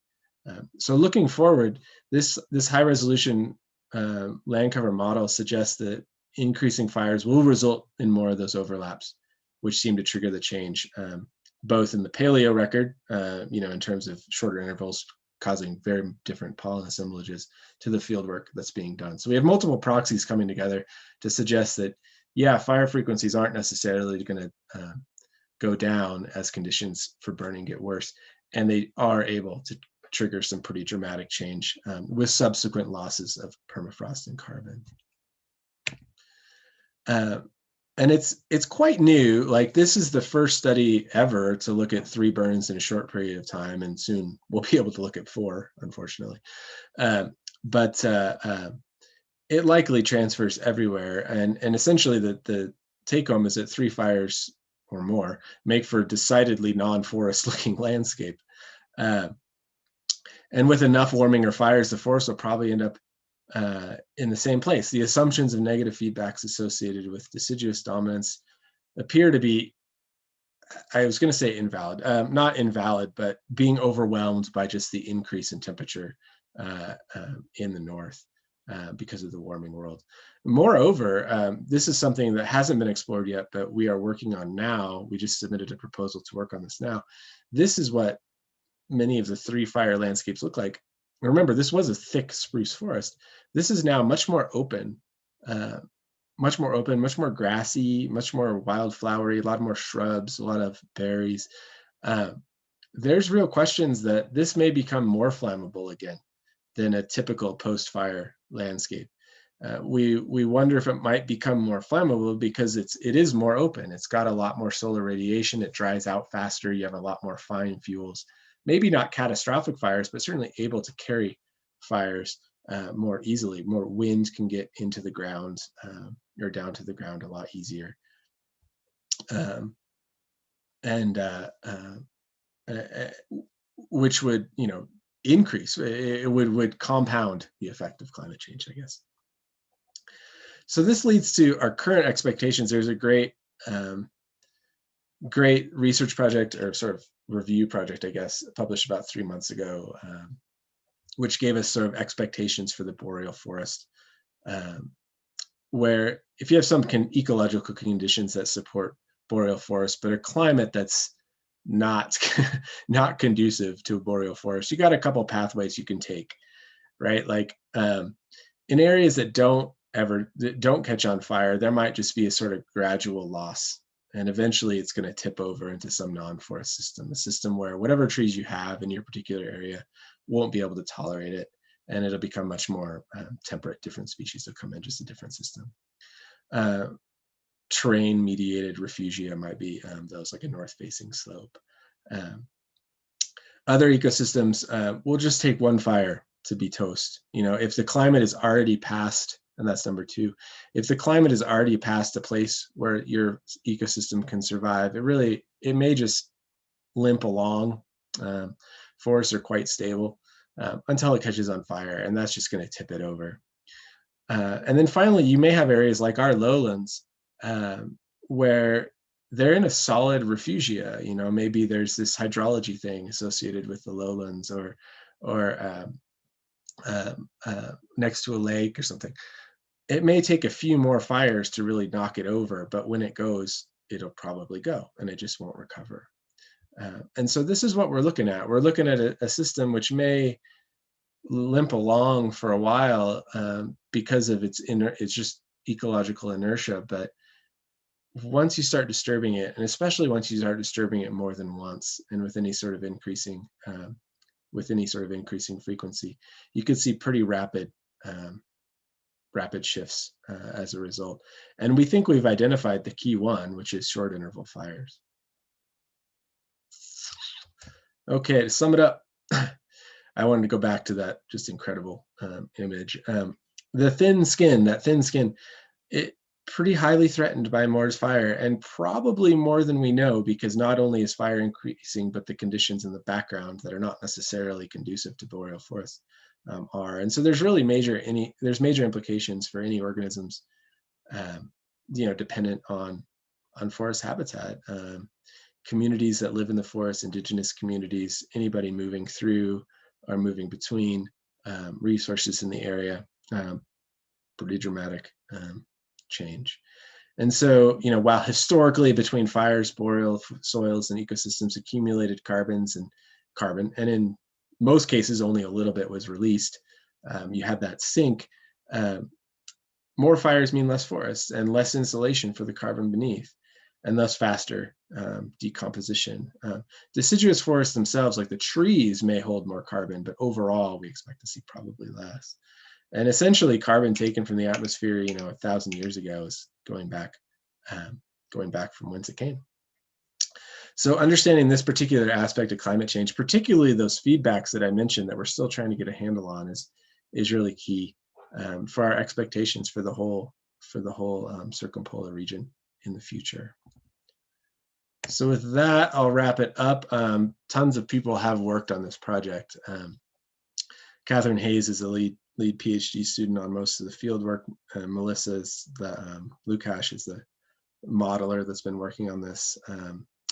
So looking forward, this high resolution land cover model suggests that increasing fires will result in more of those overlaps, which seem to trigger the change, both in the paleo record, in terms of shorter intervals causing very different pollen assemblages, to the field work that's being done. So we have multiple proxies coming together to suggest that, yeah, fire frequencies aren't necessarily going to go down as conditions for burning get worse, and they are able to trigger some pretty dramatic change with subsequent losses of permafrost and carbon. And it's quite new. Like, this is the first study ever to look at 3 burns in a short period of time, and soon we'll be able to look at 4, unfortunately. But it likely transfers everywhere, and essentially the take home is that 3 fires or more make for decidedly non-forest looking landscape. And with enough warming or fires, the forest will probably end up in the same place. The assumptions of negative feedbacks associated with deciduous dominance appear to be, I was going to say invalid, not invalid, but being overwhelmed by just the increase in temperature in the north because of the warming world. Moreover, this is something that hasn't been explored yet, but we are working on now. We just submitted a proposal to work on this now. This is what many of the 3 fire landscapes look like. Remember, this was a thick spruce forest. This is now much more open, much more grassy, much more wildflowery, a lot more shrubs, a lot of berries. There's real questions that this may become more flammable again than a typical post-fire landscape. We wonder if it might become more flammable because it is more open. It's got a lot more solar radiation. It dries out faster. You have a lot more fine fuels. Maybe not catastrophic fires, but certainly able to carry fires more easily. More wind can get into the ground or down to the ground a lot easier. Which would, increase, it would compound the effect of climate change, I guess. So this leads to our current expectations. There's a great research project, or sort of review project, I guess, published about 3 months ago, which gave us sort of expectations for the boreal forest, where if you have some ecological conditions that support boreal forest, but a climate that's not conducive to a boreal forest, you got a couple pathways you can take, right? Like in areas that don't catch on fire, there might just be a sort of gradual loss. And eventually it's going to tip over into some non-forest system, a system where whatever trees you have in your particular area won't be able to tolerate it. And it'll become much more temperate. Different species will come in, just a different system. Terrain-mediated refugia might be those, like a north-facing slope. Other ecosystems will just take one fire to be toast. If the climate is already past, and that's number 2. If the climate is already past a place where your ecosystem can survive, it may just limp along. Forests are quite stable until it catches on fire, and that's just going to tip it over. And then finally, you may have areas like our lowlands where they're in a solid refugia. Maybe there's this hydrology thing associated with the lowlands, or next to a lake or something. It may take a few more fires to really knock it over, but when it goes, it'll probably go and it just won't recover. And so this is what we're looking at. We're looking at a system which may limp along for a while because of its just ecological inertia. But once you start disturbing it, and especially once you start disturbing it more than once, and with any sort of increasing frequency, you could see pretty rapid shifts as a result. And we think we've identified the key one, which is short interval fires. Okay, to sum it up, I wanted to go back to that just incredible image. The thin skin, it pretty highly threatened by Moore's fire, and probably more than we know, because not only is fire increasing, but the conditions in the background that are not necessarily conducive to boreal forests are. And so there's really major implications for any organisms, dependent on forest habitat. Communities that live in the forest, indigenous communities, anybody moving through or moving between resources in the area, pretty dramatic change. And so, while historically between fires, boreal soils and ecosystems accumulated carbon, and in most cases only a little bit was released, you had that sink. More fires mean less forests and less insulation for the carbon beneath, and thus faster decomposition. Deciduous forests themselves, like the trees, may hold more carbon, but overall we expect to see probably less. And essentially carbon taken from the atmosphere, 1,000 years ago is going back from whence it came. So understanding this particular aspect of climate change, particularly those feedbacks that I mentioned that we're still trying to get a handle on, is really key for our expectations for the whole circumpolar region in the future. So with that, I'll wrap it up. Tons of people have worked on this project. Catherine Hayes is a lead PhD student on most of the field work. Melissa is Lukash is the modeler that's been working on this.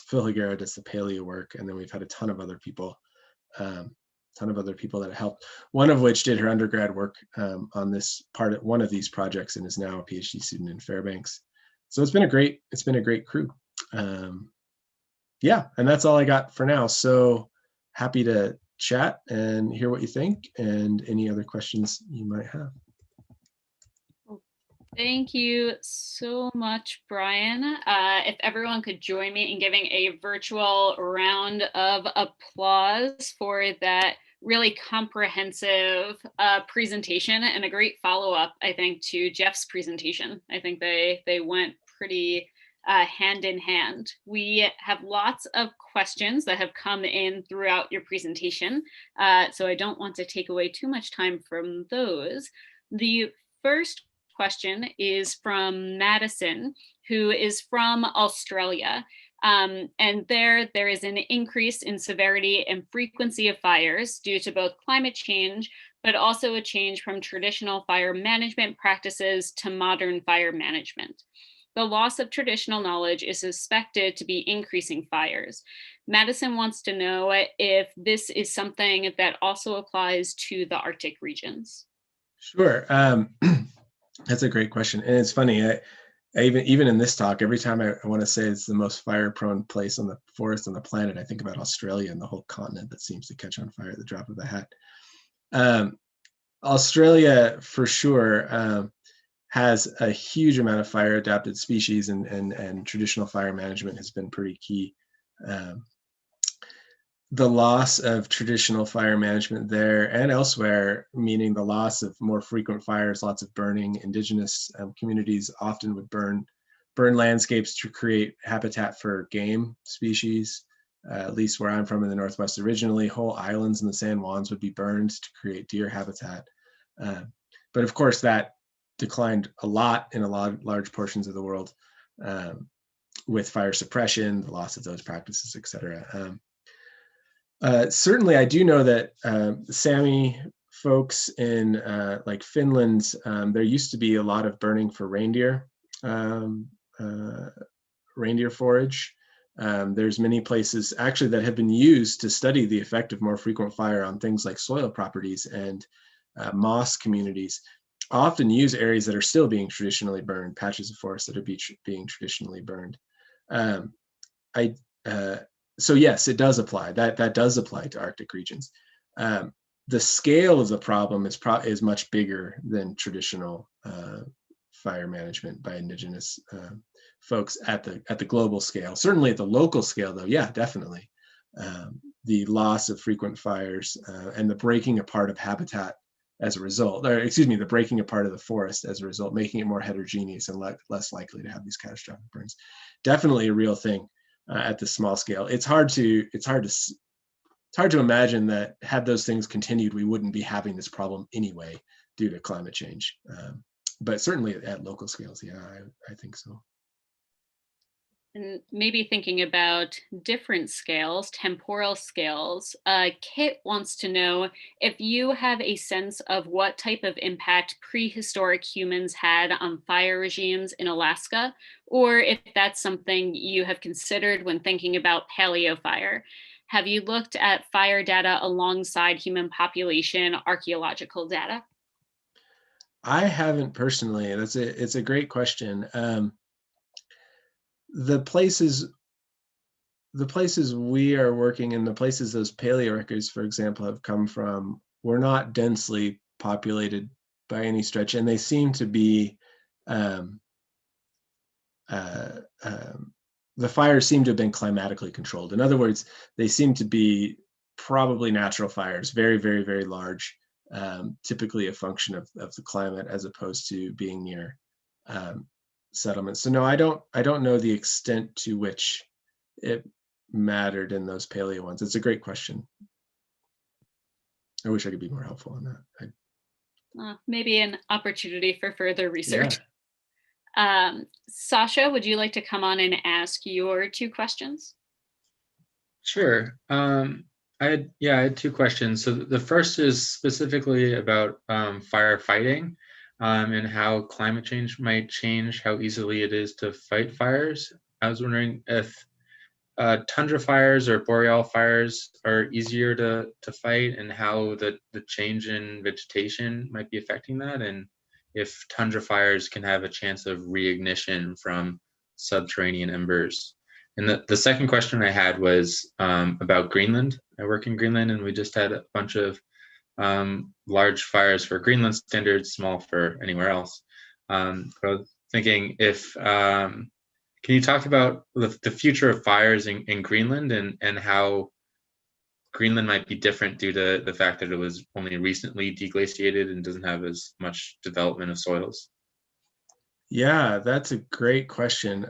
Phil Higuera does the paleo work, and then we've had a ton of other people that helped. One of which did her undergrad work on one of these projects, and is now a PhD student in Fairbanks. So it's been a great crew. Yeah, and that's all I got for now. So happy to chat and hear what you think and any other questions you might have.
Thank you so much, Brian. If everyone could join me in giving a virtual round of applause for that really comprehensive presentation, and a great follow-up, I think, to Jeff's presentation. I think they went pretty hand in hand. We have lots of questions that have come in throughout your presentation, so I don't want to take away too much time from those. The first question is from Madison, who is from Australia. And there is an increase in severity and frequency of fires due to both climate change, but also a change from traditional fire management practices to modern fire management. The loss of traditional knowledge is suspected to be increasing fires. Madison wants to know if this is something that also applies to the Arctic regions.
Sure. That's a great question. And it's funny, I even in this talk, every time I want to say it's the most fire-prone place on the forest on the planet, I think about Australia and the whole continent that seems to catch on fire at the drop of a hat. Australia, for sure, has a huge amount of fire-adapted species, and traditional fire management has been pretty key. The loss of traditional fire management there and elsewhere, meaning the loss of more frequent fires, lots of burning. Indigenous communities often would burn landscapes to create habitat for game species. At least where I'm from in the Northwest originally, whole islands in the San Juans would be burned to create deer habitat. But of course that declined a lot in large portions of the world with fire suppression, the loss of those practices, et cetera. Certainly, I do know that Sami folks in like Finland, there used to be a lot of burning for reindeer forage. There's many places actually that have been used to study the effect of more frequent fire on things like soil properties, and moss communities often use areas that are still being traditionally burned, patches of forest that are being traditionally burned. So yes, it does apply. That does apply to Arctic regions. the scale of the problem is much bigger than traditional fire management by indigenous folks at the global scale. Certainly at the local scale, though, yeah, definitely. The loss of frequent fires and the breaking apart of habitat as a result, or excuse me, the breaking apart of the forest as a result, making it more heterogeneous and less likely to have these catastrophic burns. Definitely a real thing at the small scale. It's hard to imagine that had those things continued, we wouldn't be having this problem anyway due to climate change. But certainly at local scales, yeah, I think so.
And maybe thinking about different scales, temporal scales, Kit wants to know if you have a sense of what type of impact prehistoric humans had on fire regimes in Alaska, or if that's something you have considered when thinking about paleo fire. Have you looked at fire data alongside human population archaeological data?
I haven't personally. It's a great question. The places we are working in, the places those paleo records, for example, have come from, were not densely populated by any stretch, and they seem to be the fires seem to have been climatically controlled. In other words, they seem to be probably natural fires, very, very, very large, typically a function of the climate as opposed to being near settlements. So no, I don't know the extent to which it mattered in those paleo ones. It's a great question. I wish I could be more helpful on that.
Maybe an opportunity for further research. Yeah. Sasha, would you like to come on and ask your 2 questions?
Sure. I had 2 questions. So the first is specifically about firefighting and how climate change might change how easily it is to fight fires. I was wondering if tundra fires or boreal fires are easier to fight, and how the change in vegetation might be affecting that, and if tundra fires can have a chance of reignition from subterranean embers. And the second question I had was about Greenland. I work in Greenland, and we just had a bunch of large fires for Greenland standards, small for anywhere else. I was thinking if, can you talk about the future of fires in Greenland and how Greenland might be different due to the fact that it was only recently deglaciated and doesn't have as much development of soils?
Yeah, that's a great question.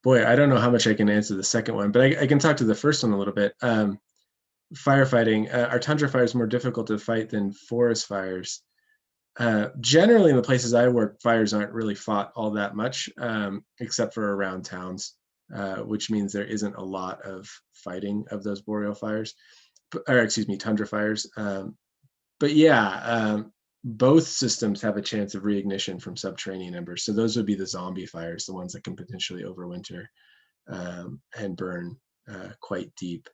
Boy, I don't know how much I can answer the second one, but I can talk to the first one a little bit. Firefighting, are tundra fires more difficult to fight than forest fires? Generally, in the places I work, fires aren't really fought all that much, except for around towns, which means there isn't a lot of fighting of those boreal fires, or excuse me, tundra fires. But yeah, both systems have a chance of reignition from subterranean embers. So those would be the zombie fires, the ones that can potentially overwinter and burn quite deep.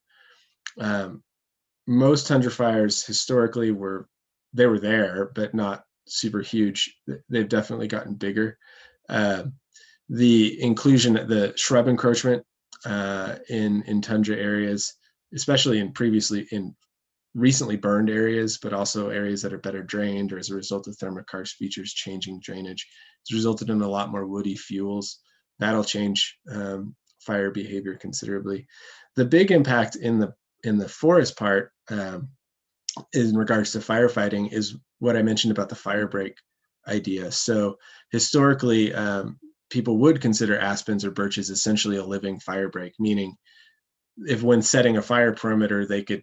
Most tundra fires historically were there, but not super huge. They've definitely gotten bigger. The inclusion of the shrub encroachment in tundra areas, especially in recently burned areas, but also areas that are better drained, or as a result of thermokarst features changing drainage, it's resulted in a lot more woody fuels. That'll change fire behavior considerably. The big impact in the forest part in regards to firefighting is what I mentioned about the fire break idea. So historically, people would consider aspens or birches essentially a living fire break, meaning if when setting a fire perimeter, they could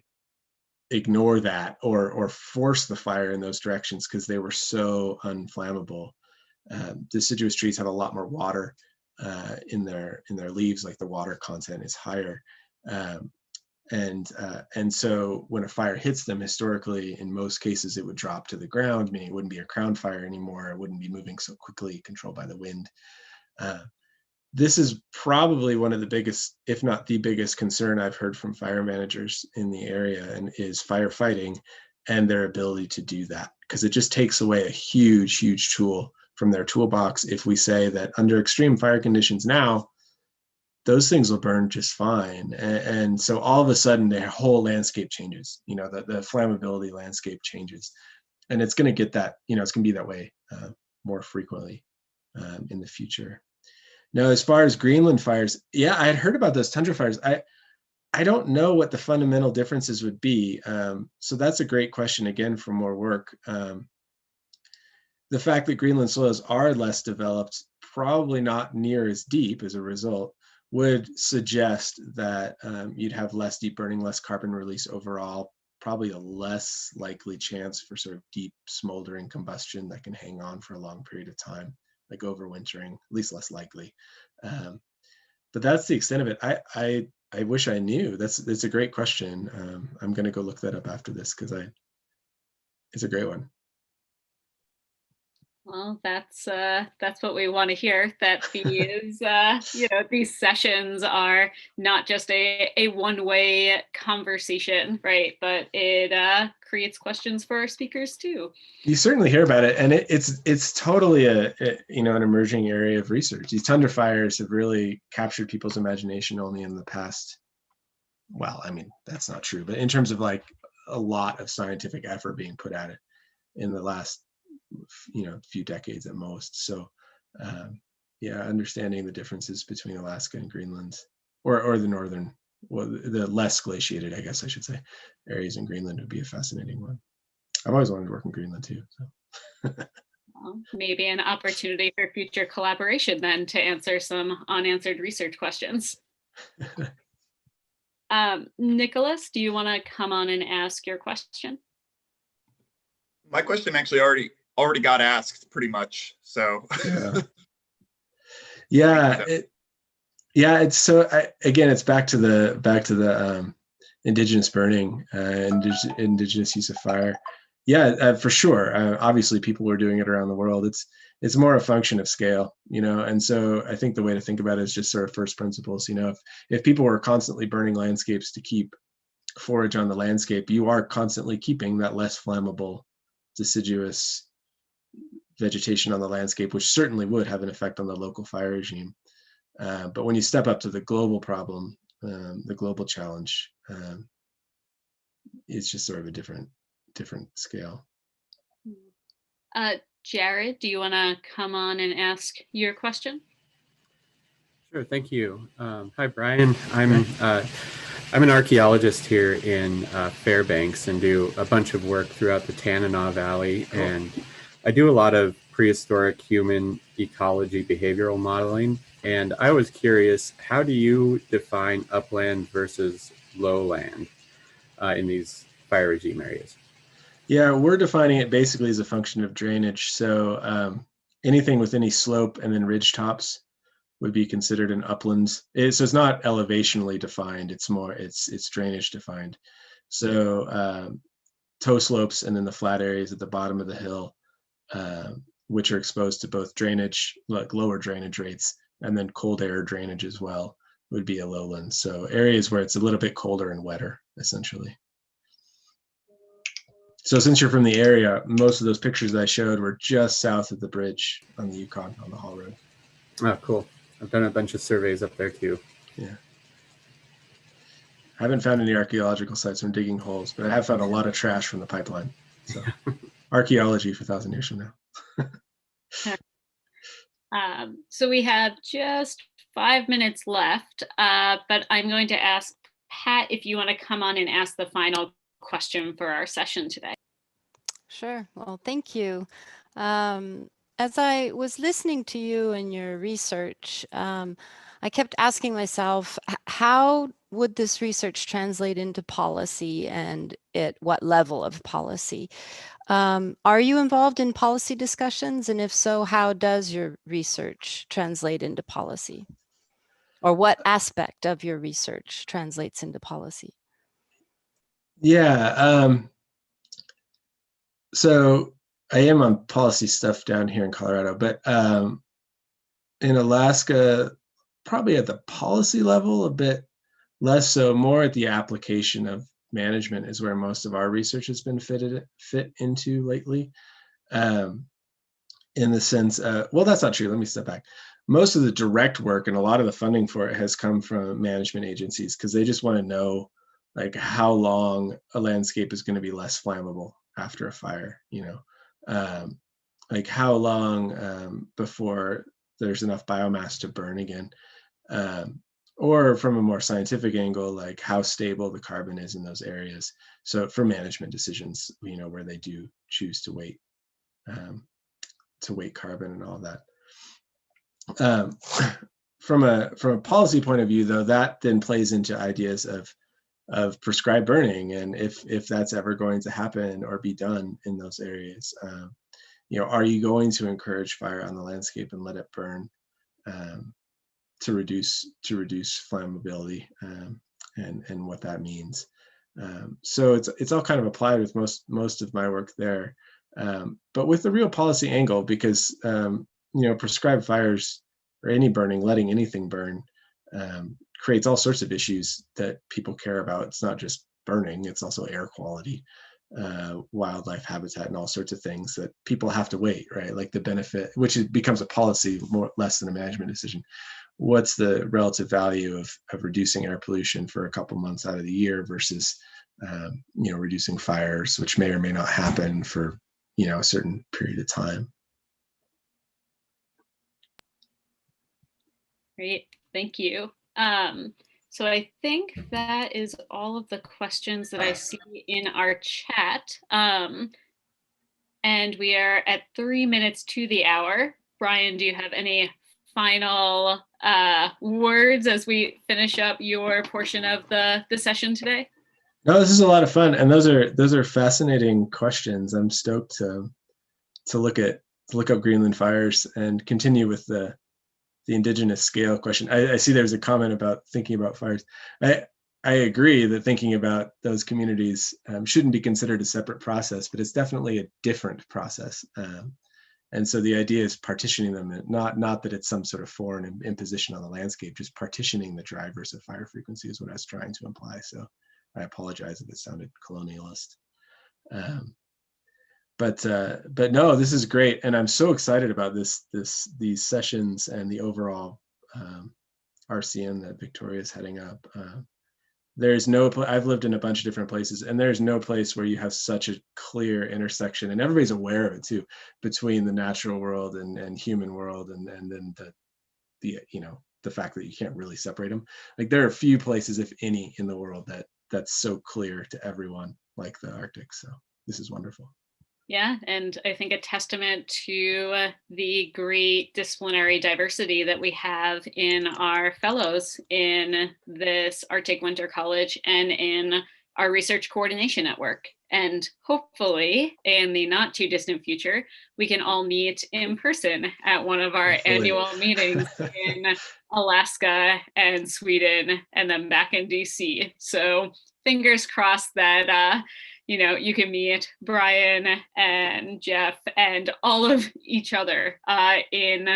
ignore that or force the fire in those directions because they were so unflammable. Deciduous trees have a lot more water in their leaves, like the water content is higher. And so when a fire hits them, historically, in most cases, it would drop to the ground, meaning it wouldn't be a crown fire anymore. It wouldn't be moving so quickly, controlled by the wind. This is probably one of the biggest, if not the biggest concern I've heard from fire managers in the area, and is firefighting and their ability to do that, because it just takes away a huge, huge tool from their toolbox. If we say that under extreme fire conditions now, those things will burn just fine. And so all of a sudden their whole landscape changes, you know, the flammability landscape changes. And it's going to get that, you know, it's going to be that way more frequently in the future. Now, as far as Greenland fires, yeah, I had heard about those tundra fires. I don't know what the fundamental differences would be. So that's a great question, again, for more work. The fact that Greenland soils are less developed, probably not near as deep as a result, would suggest that you'd have less deep burning, less carbon release overall, probably a less likely chance for sort of deep smoldering combustion that can hang on for a long period of time, like overwintering, at least less likely. But that's the extent of it. I wish I knew. It's a great question. I'm going to go look that up after this because it's a great one.
Well, that's what we want to hear, that these you know, these sessions are not just a one-way conversation, right? But it creates questions for our speakers too.
You certainly hear about it, and it's totally you know, an emerging area of research. These tundra fires have really captured people's imagination only in the past. Well, I mean, that's not true, but in terms of like a lot of scientific effort being put at it in the last, you know, few decades at most. So yeah, understanding the differences between Alaska and Greenland, or the northern, well, the less glaciated, I guess I should say, areas in Greenland would be a fascinating one. I've always wanted to work in Greenland too. So.
Well, maybe an opportunity for future collaboration then to answer some unanswered research questions. Nicholas, do you want to come on and ask your question?
My question actually already got asked pretty much. So
yeah, it's so again, it's back to the indigenous burning, indigenous use of fire. Yeah, for sure. Obviously, people were doing it around the world. It's more a function of scale, you know. And so I think the way to think about it is just sort of first principles. You know, if people were constantly burning landscapes to keep forage on the landscape, you are constantly keeping that less flammable, deciduous vegetation on the landscape, which certainly would have an effect on the local fire regime. But when you step up to the global problem, the global challenge, it's just sort of a different scale.
Jared, do you want to come on and ask your question?
Sure, thank you. Hi, Brian. I'm an archaeologist here in Fairbanks and do a bunch of work throughout the Tanana Valley. Cool. And I do a lot of prehistoric human ecology behavioral modeling. And I was curious, how do you define upland versus lowland in these fire regime areas?
Yeah, we're defining it basically as a function of drainage. So anything with any slope and then ridge tops would be considered an upland. So it's not elevationally defined. It's more, it's drainage defined. So toe slopes and then the flat areas at the bottom of the hill, which are exposed to both drainage, like lower drainage rates, and then cold air drainage as well, would be a lowland. So areas where it's a little bit colder and wetter, essentially. So since you're from the area, most of those pictures that I showed were just south of the bridge on the Yukon, on the Haul Road.
Oh, cool. I've done a bunch of surveys up there too.
Yeah. I haven't found any archaeological sites from digging holes, but I have found a lot of trash from the pipeline. So archaeology for 1,000 years from
now. So we have just 5 minutes left, but I'm going to ask Pat if you want to come on and ask the final question for our session today.
Sure. Well, thank you. As I was listening to you and your research, I kept asking myself, how would this research translate into policy and at what level of policy? Are you involved in policy discussions? And if so, how does your research translate into policy? Or what aspect of your research translates into policy?
Yeah. So I am on policy stuff down here in Colorado, but in Alaska, probably at the policy level, a bit less so, more at the application of management is where most of our research has been fit into lately. In the sense, well, that's not true. Let me step back. most of the direct work and a lot of the funding for it has come from management agencies, because they just want to know like how long a landscape is going to be less flammable after a fire, like how long before there's enough biomass to burn again. Or from a more scientific angle, like how stable the carbon is in those areas. So for management decisions, where they do choose to weight carbon and all that. From a policy point of view, though, that then plays into ideas of prescribed burning, and if that's ever going to happen or be done in those areas. Are you going to encourage fire on the landscape and let it burn to reduce flammability, and what that means? So it's all kind of applied with most of my work there, but with the real policy angle, because prescribed fires or any burning, letting anything burn, creates all sorts of issues that people care about. It's not just burning; it's also air quality, wildlife habitat, and all sorts of things that people have to weigh, right? Like the benefit, which becomes a policy less than a management decision. What's the relative value of reducing air pollution for a couple months out of the year versus reducing fires, which may or may not happen for a certain period of time.
Great, thank you. So I think that is all of the questions that I see in our chat. And we are at 3 minutes to the hour. Brian, do you have any final words as we finish up your portion of the session today?
No, this is a lot of fun, and those are fascinating questions. I'm stoked to look up Greenland Fires and continue with the indigenous scale question. I see there's a comment about thinking about fires. I agree that thinking about those communities shouldn't be considered a separate process, but it's definitely a different process. And so the idea is partitioning them, not that it's some sort of foreign imposition on the landscape, just partitioning the drivers of fire frequency is what I was trying to imply. So I apologize if it sounded colonialist. But no, this is great, and I'm so excited about these sessions and the overall RCM that Victoria is heading up. There's I've lived in a bunch of different places, and there's no place where you have such a clear intersection, and everybody's aware of it too, between the natural world and human world, and then the fact that you can't really separate them. Like there are a few places, if any, in the world that's so clear to everyone, like the Arctic. So this is wonderful.
Yeah, and I think a testament to the great disciplinary diversity that we have in our fellows in this Arctic Winter College and in our research coordination network. And hopefully, in the not too distant future, we can all meet in person at one of our annual meetings in Alaska and Sweden, and then back in DC. So fingers crossed that you can meet Brian and Jeff and all of each other in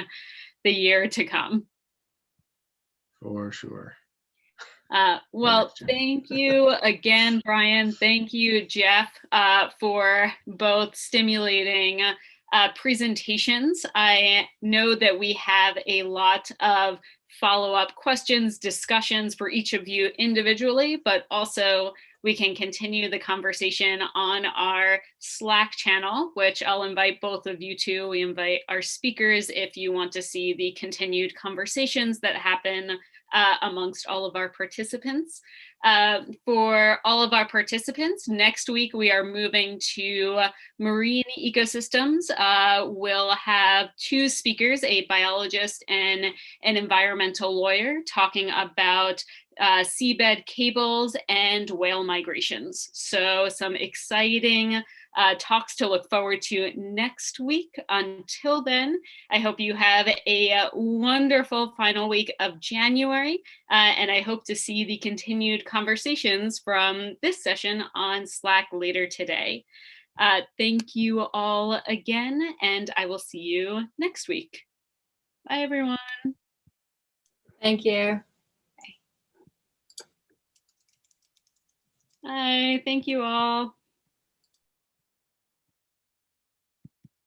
the year to come.
For sure.
Well, thank you again, Brian. Thank you, Jeff, for both stimulating presentations. I know that we have a lot of follow-up questions, discussions for each of you individually, but also we can continue the conversation on our Slack channel, which I'll invite both of you to. We invite our speakers if you want to see the continued conversations that happen amongst all of our participants. For all of our participants, next week we are moving to marine ecosystems. We'll have two speakers, a biologist and an environmental lawyer, talking about seabed cables and whale migrations. So some exciting talks to look forward to next week. Until then, I hope you have a wonderful final week of January, and I hope to see the continued conversations from this session on Slack later today. Thank you all again, and I will see you next week. Bye, everyone.
Thank you.
Bye. Thank you all.